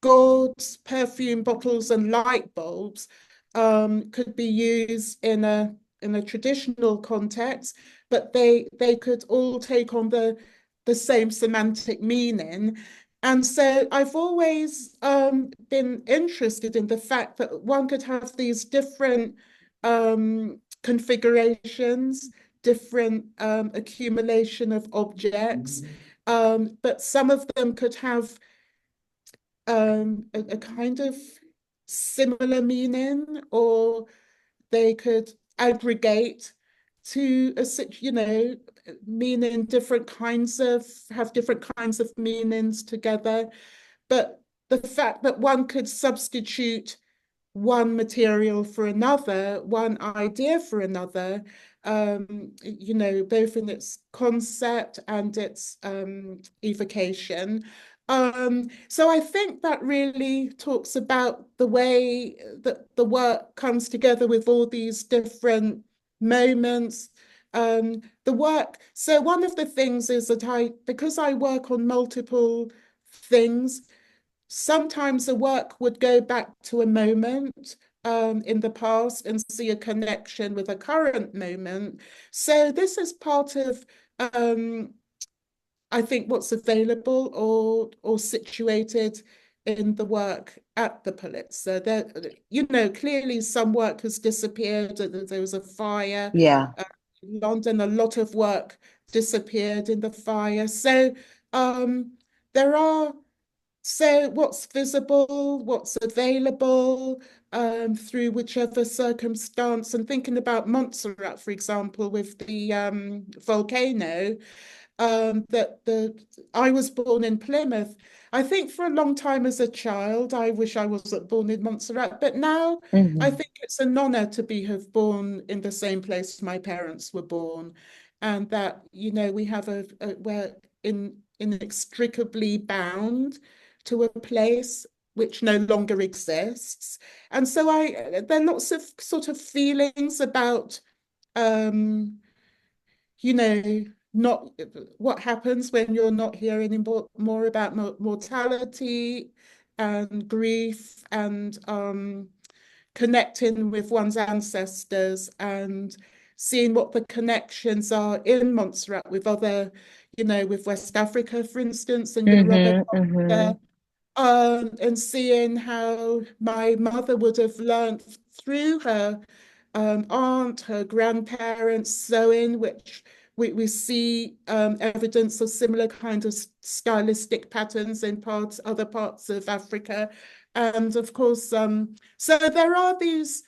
gourds, perfume bottles, and light bulbs could be used in a traditional context, but they could all take on the same semantic meaning. And so I've always been interested in the fact that one could have these different configurations, different accumulation of objects, but some of them could have a kind of similar meaning, or they could aggregate to a you know, meaning different kinds of have different kinds of meanings together. But the fact that one could substitute one material for another, one idea for another, you know, both in its concept and its evocation. So I think that really talks about the way that the work comes together with all these different moments. The work, so one of the things is that because I work on multiple things, sometimes the work would go back to a moment in the past and see a connection with a current moment. So this is part of, I think, what's available or situated in the work at the Pulitzer. There, you know, clearly some work has disappeared. There was a fire. Yeah. In London, a lot of work disappeared in the fire. So there are so what's visible, what's available through whichever circumstance, and thinking about Montserrat, for example, with the volcano, that I was born in Plymouth. I think for a long time as a child, I wish I wasn't born in Montserrat, but now I Hmm. think it's an honor to have born in the same place my parents were born, and that, you know, we have we're inextricably bound to a place which no longer exists. And so there are lots of sort of feelings about you know, not what happens when you're not hearing more about mortality and grief and connecting with one's ancestors and seeing what the connections are in Montserrat with other, you know, with West Africa, for instance, and Yoruba Hmm. Hmm. culture, and seeing how my mother would have learned through her aunt, her grandparents sewing, which we see evidence of similar kind of stylistic patterns in other parts of Africa. And of course, so there are these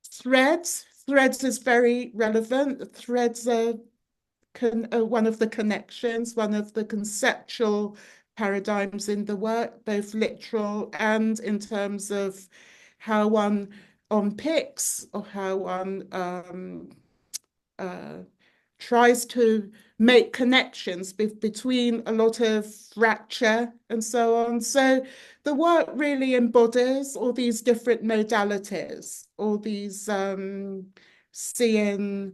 threads. Threads is very relevant. Threads are one of the connections, one of the conceptual paradigms in the work, both literal and in terms of how one unpicks or how one uh, tries to make connections between a lot of fracture and so on. So the work really embodies all these different modalities, all these seeing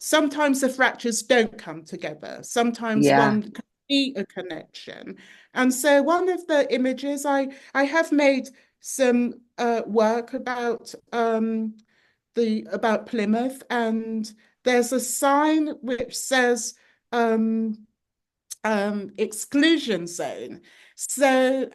sometimes the fractures don't come together. Sometimes Yeah. one can see a connection. And so one of the images, I have made some work about Plymouth, and there's a sign which says exclusion zone. So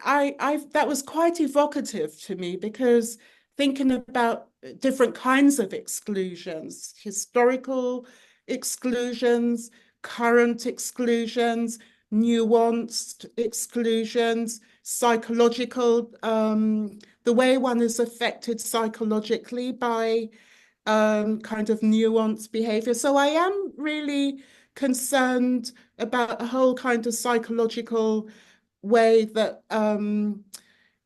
that was quite evocative to me, because thinking about different kinds of exclusions, historical exclusions, current exclusions, nuanced exclusions, psychological, the way one is affected psychologically by kind of nuanced behavior. So I am really concerned about a whole kind of psychological way that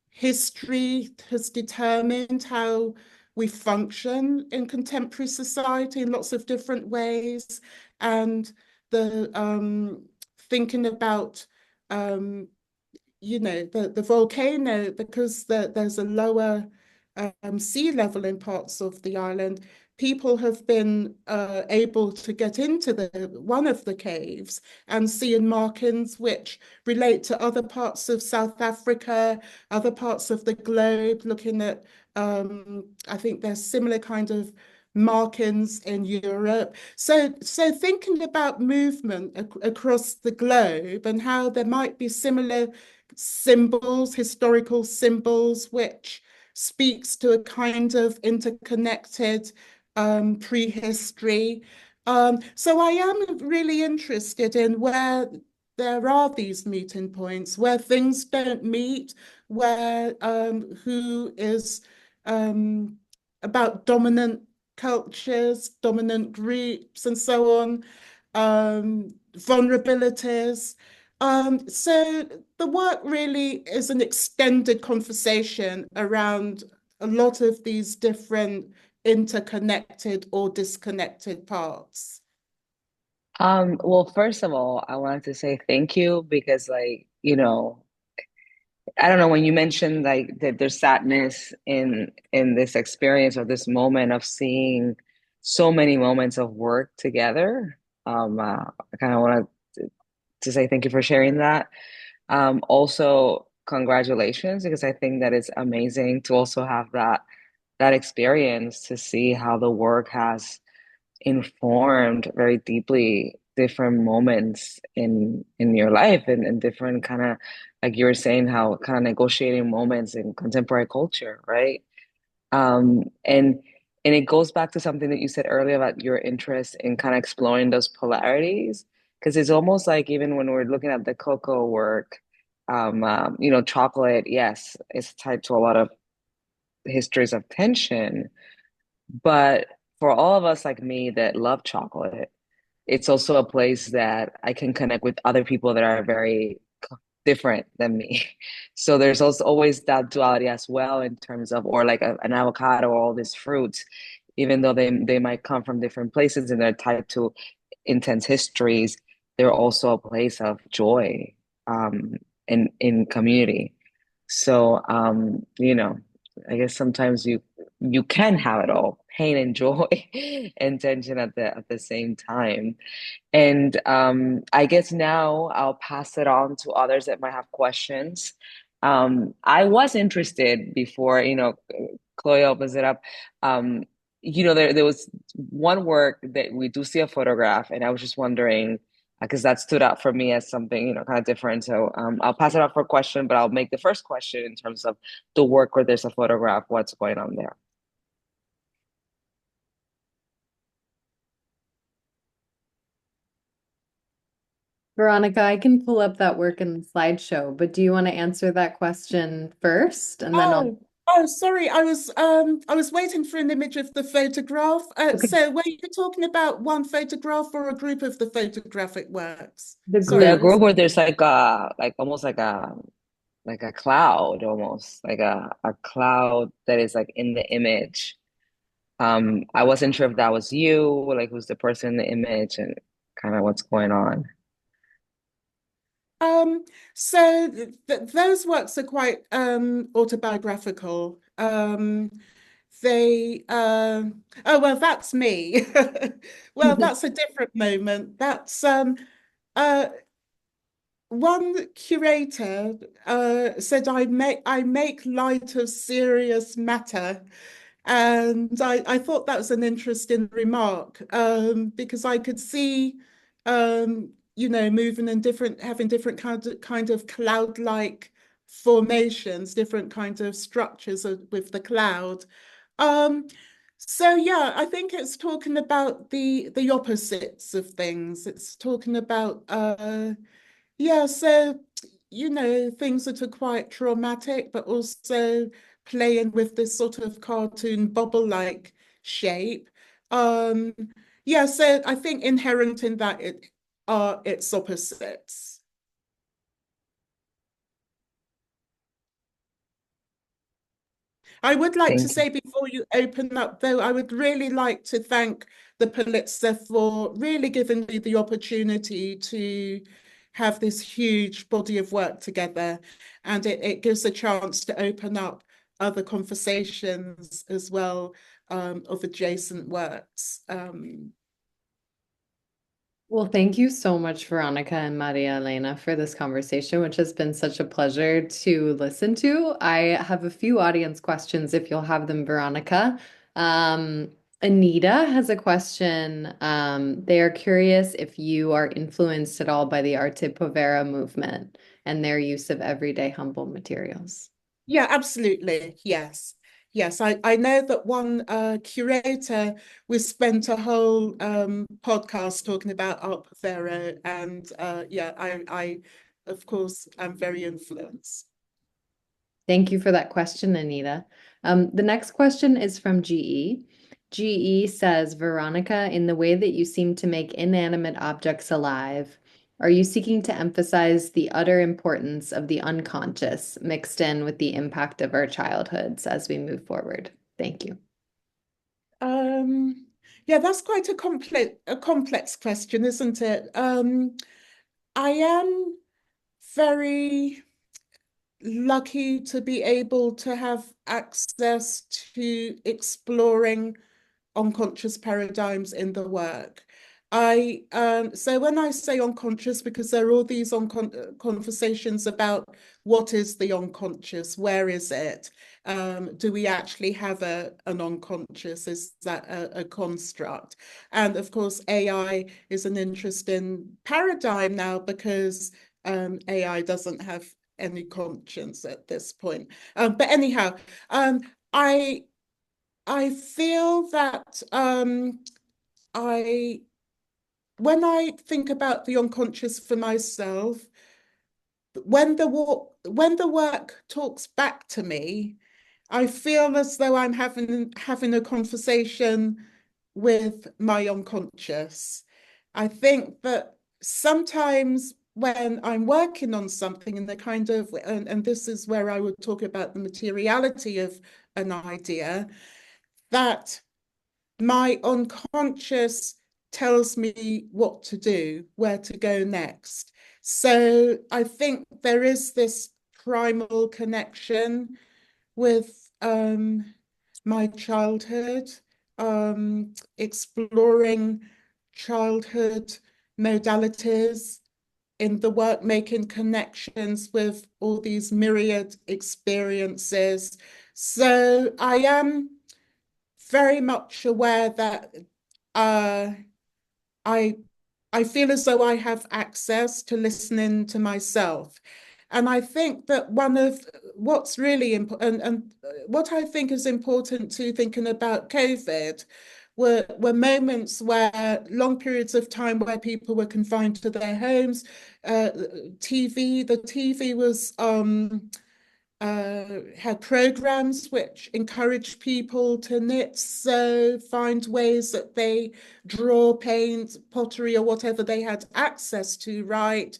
history has determined how we function in contemporary society in lots of different ways, and the thinking about the volcano, because there's a lower sea level in parts of the island. People have been able to get into one of the caves and see markings which relate to other parts of South Africa, other parts of the globe, looking at, I think there's similar kind of markings in Europe. So thinking about movement across the globe, and how there might be similar symbols, historical symbols, which speaks to a kind of interconnected prehistory. So I am really interested in where there are these meeting points, where things don't meet, where who is about dominant cultures, dominant groups, and so on, vulnerabilities. So the work really is an extended conversation around a lot of these different interconnected or disconnected parts. Well, first of all, I wanted to say thank you because, like, I don't know, when you mentioned like that there's sadness in this experience or this moment of seeing so many moments of work together. I kind of want to say thank you for sharing that. Also, congratulations, because I think that it's amazing to also have that experience to see how the work has informed very deeply different moments in your life, and different kind of, like you were saying, how kind of negotiating moments in contemporary culture, right? And it goes back to something that you said earlier about your interest in kind of exploring those polarities, because it's almost like even when we're looking at the cocoa work, chocolate, yes, it's tied to a lot of histories of tension, but for all of us like me that love chocolate, it's also a place that I can connect with other people that are very different than me. So there's also always that duality as well, in terms of, or like an avocado or all these fruits, even though they might come from different places and they're tied to intense histories, they're also a place of joy in community. So I guess sometimes you can have it all, pain and joy and tension at the same time. And I guess now I'll pass it on to others that might have questions. I was interested before, Chloe opens it up. There was one work that we do see a photograph, and I was just wondering, because that stood out for me as something, kind of different. So I'll pass it up for a question, but I'll make the first question in terms of the work where there's a photograph, what's going on there. Veronica, I can pull up that work in the slideshow, but do you want to answer that question first? And then I'll. Sorry, I was waiting for an image of the photograph. Okay. So were you talking about one photograph or a group of the photographic works? The Sorry, I The group. was group where there's like almost like a cloud, almost like a cloud that is like in the image. I wasn't sure if that was you, like who's the person in the image, and kind of what's going on. so those works are quite autobiographical. oh, well, that's me. Well, that's a different moment. That's uh, one curator said I make light of serious matter. And I thought that was an interesting remark, because I could see, moving in having different kind of cloud-like formations, different kinds of structures with the cloud. Um, so yeah, I think it's talking about the opposites of things. It's talking about yeah, so things that are quite traumatic, but also playing with this sort of cartoon bubble-like shape. Um, yeah, so I think inherent in that it are its opposites. I would like to Thank you. say before you open up, though, I would really like to thank the Pulitzer for really giving me the opportunity to have this huge body of work together. And it gives a chance to open up other conversations as well, of adjacent works. Well, thank you so much, Veronica and Maria Elena, for this conversation, which has been such a pleasure to listen to. I have a few audience questions if you'll have them, Veronica. Um, Anita has a question. They are curious if you are influenced at all by the Arte Povera movement and their use of everyday humble materials. Yeah, absolutely. Yes. Yes, I know that one curator, we spent a whole podcast talking about Art Povera, and yeah, I of course am very influenced. Thank you for that question, Anita. The next question is from GE. GE says, Veronica, in the way that you seem to make inanimate objects alive, are you seeking to emphasize the utter importance of the unconscious mixed in with the impact of our childhoods as we move forward? Thank you. Yeah, that's quite a complex question, isn't it? I am very lucky to be able to have access to exploring unconscious paradigms in the work. So when I say unconscious, because there are all these conversations about what is the unconscious, where is it? Do we actually have an unconscious? Is that a construct? And of course, AI is an interesting paradigm now because AI doesn't have any conscience at this point. But anyhow, I I feel that I when I think about the unconscious for myself, when the work talks back to me, I feel as though I'm having a conversation with my unconscious. I think that sometimes when I'm working on something in the kind of, and this is where I would talk about the materiality of an idea, that my unconscious tells me what to do, where to go next. So I think there is this primal connection with my childhood, exploring childhood modalities in the work, making connections with all these myriad experiences. So I am very much aware that uh, I I feel as though I have access to listening to myself. And I think that one of what's really important and what I think is important to thinking about COVID were moments where long periods of time where people were confined to their homes. The TV was had programs which encourage people to knit, sew, find ways that they draw, paint, pottery, or whatever they had access to, right,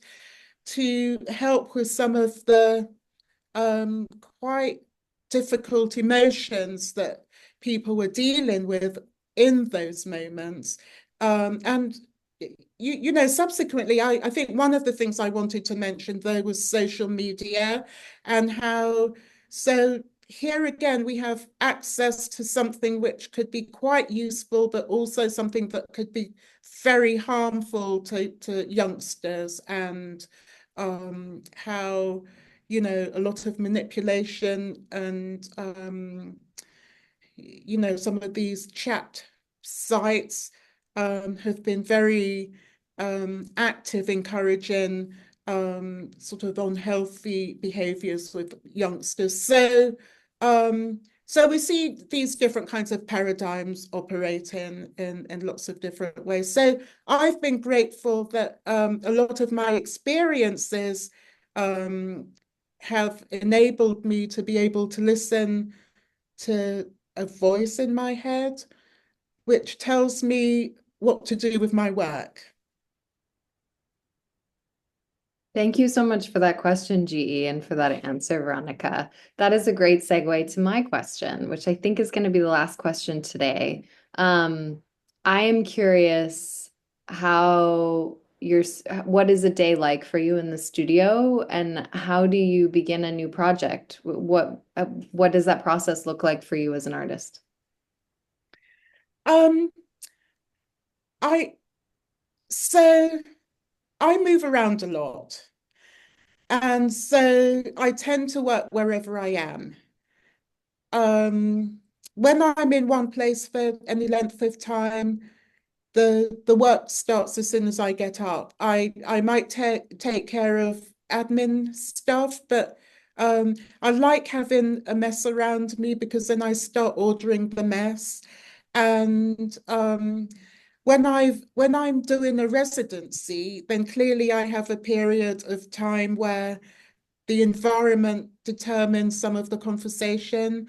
to help with some of the quite difficult emotions that people were dealing with in those moments. And subsequently, I think one of the things I wanted to mention though was social media and how so here again, we have access to something which could be quite useful, but also something that could be very harmful to youngsters, and how, you know, a lot of manipulation and, you know, some of these chat sites have been very active, encouraging sort of unhealthy behaviors with youngsters. So we see these different kinds of paradigms operating in lots of different ways. So I've been grateful that a lot of my experiences have enabled me to be able to listen to a voice in my head, which tells me what to do with my work. Thank you so much for that question, GE, and for that answer, Veronica. That is a great segue to my question, which I think is going to be the last question today. I am curious what is a day like for you in the studio, and how do you begin a new project? What does that process look like for you as an artist? Um, I so I move around a lot, and so I tend to work wherever I am. Um, when I'm in one place for any length of time, the work starts as soon as I get up. I might take care of admin stuff, but I like having a mess around me because then I start ordering the mess. And when I'm doing a residency, then clearly I have a period of time where the environment determines some of the conversation.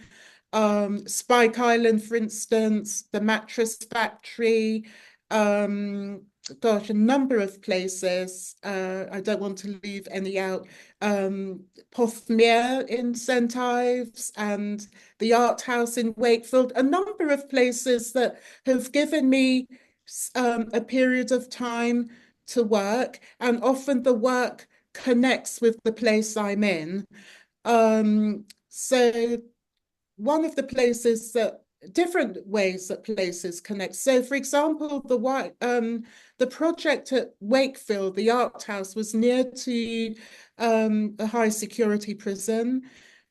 Spike Island, for instance, the mattress factory, um, gosh, a number of places. I don't want to leave any out. Porthmeor in St. Ives and the Art House in Wakefield, a number of places that have given me a period of time to work, and often the work connects with the place I'm in. So one of the places that different ways that places connect. So, for example, the project at Wakefield, the art house, was near to a high security prison,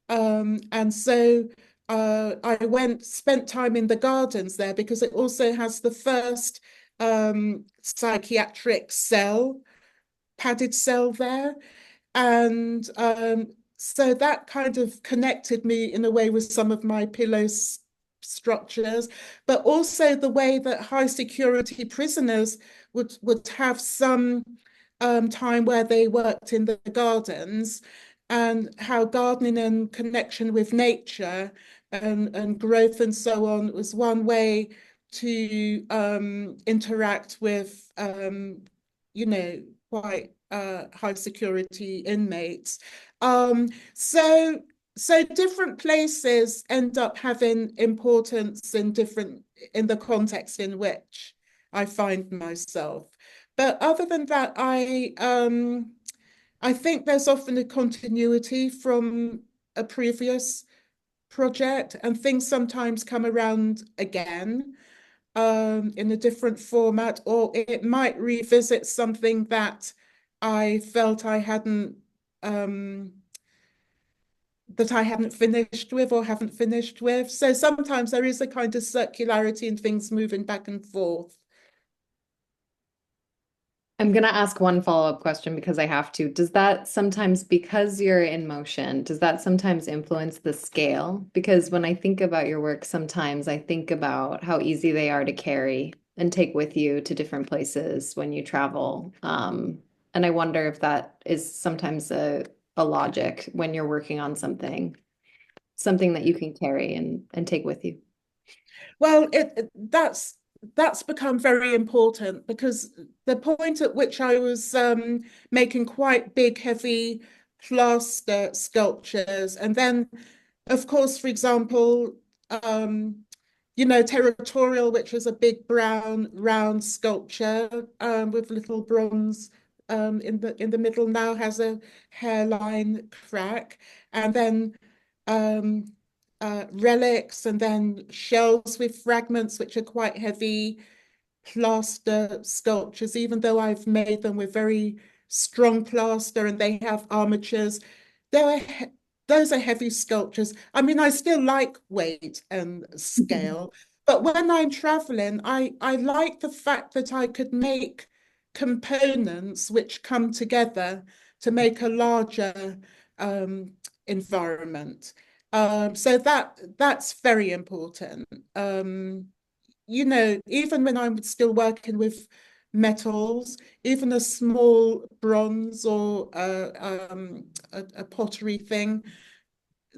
and so I spent time in the gardens there because it also has the first psychiatric cell, padded cell there. And so that kind of connected me in a way with some of my pillow structures, but also the way that high security prisoners would have some time where they worked in the gardens, and how gardening and connection with nature and growth and so on was one way to interact with you know, quite high security inmates. Um, so so different places end up having importance in the context in which I find myself. But other than that, I think there's often a continuity from a previous project, and things sometimes come around again in a different format, or it might revisit something that I felt um, I hadn't finished with or haven't finished with. So sometimes there is a kind of circularity in things moving back and forth. I'm going to ask one follow-up question because I have to. Does that sometimes, because you're in motion, does that sometimes influence the scale? Because when I think about your work, sometimes I think about how easy they are to carry and take with you to different places when you travel. And I wonder if that is sometimes a logic when you're working on something that you can carry and take with you. Well, that's become very important because the point at which I was making quite big, heavy plaster sculptures, and then, of course, for example, you know, Territorial, which was a big brown round sculpture with little bronze in the middle, now has a hairline crack, and then relics, and then shells with fragments, which are quite heavy, plaster sculptures, even though I've made them with very strong plaster and they have armatures. They're those are heavy sculptures. I mean, I still like weight and scale, but when I'm traveling, I like the fact that I could make components which come together to make a larger environment. So that's very important. You know, even when I'm still working with metals, even a small bronze or a pottery thing,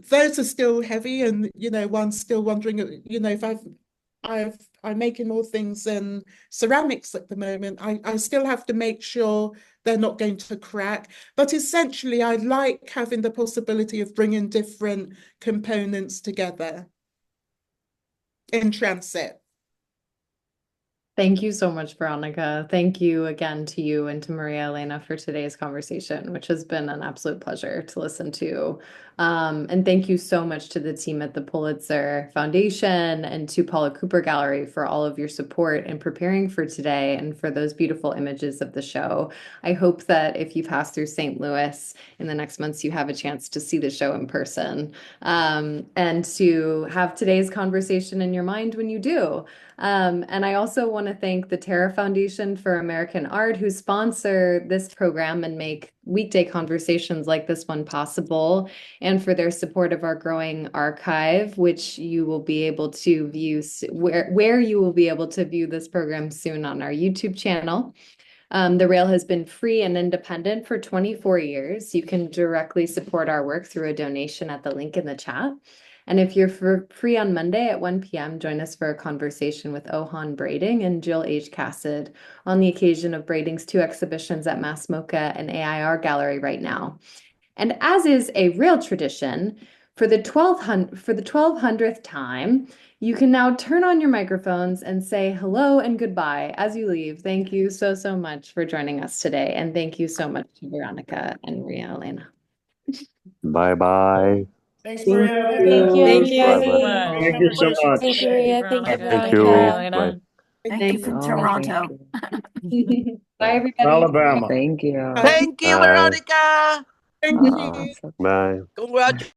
those are still heavy, and you know, one's still wondering, you know, if I'm making more things in ceramics at the moment. I still have to make sure they're not going to crack. But essentially, I like having the possibility of bringing different components together in transit. Thank you so much, Veronica. Thank you again to you and to Maria Elena for today's conversation, which has been an absolute pleasure to listen to. And thank you so much to the team at the Pulitzer Foundation and to Paula Cooper Gallery for all of your support in preparing for today and for those beautiful images of the show. I hope that if you pass through St. Louis in the next months, you have a chance to see the show in person, and to have today's conversation in your mind when you do. And I also want to thank the Terra Foundation for American Art, who sponsor this program and make weekday conversations like this one possible, and for their support of our growing archive, which you will be able to view, where you will be able to view this program soon on our YouTube channel. The Rail has been free and independent for 24 years. You can directly support our work through a donation at the link in the chat. And if you're free on Monday at 1 p.m., join us for a conversation with Ohan Braiding and Jill H. Cassid on the occasion of Braiding's 2 exhibitions at Mass MoCA and AIR Gallery right now. And as is a real tradition, for the 1200th time, you can now turn on your microphones and say hello and goodbye as you leave. Thank you so, so much for joining us today. And thank you so much to Veronica and Maria Elena. Bye-bye. Thanks, Thank Maria Thank Elena. you, Thank Thanks you, for Bye-bye. the everybody. Amy. great Thank you so conversation. much. Thank you, Maria. Thank you, Thank Veronica. you. Elena. Bye. Thank you you. from Oh, thank Toronto. you. Bye, In everybody. Alabama. Thank you. Bye. Thank you, Bye. Veronica. Thank Oh, you. so Bye. Congratulations.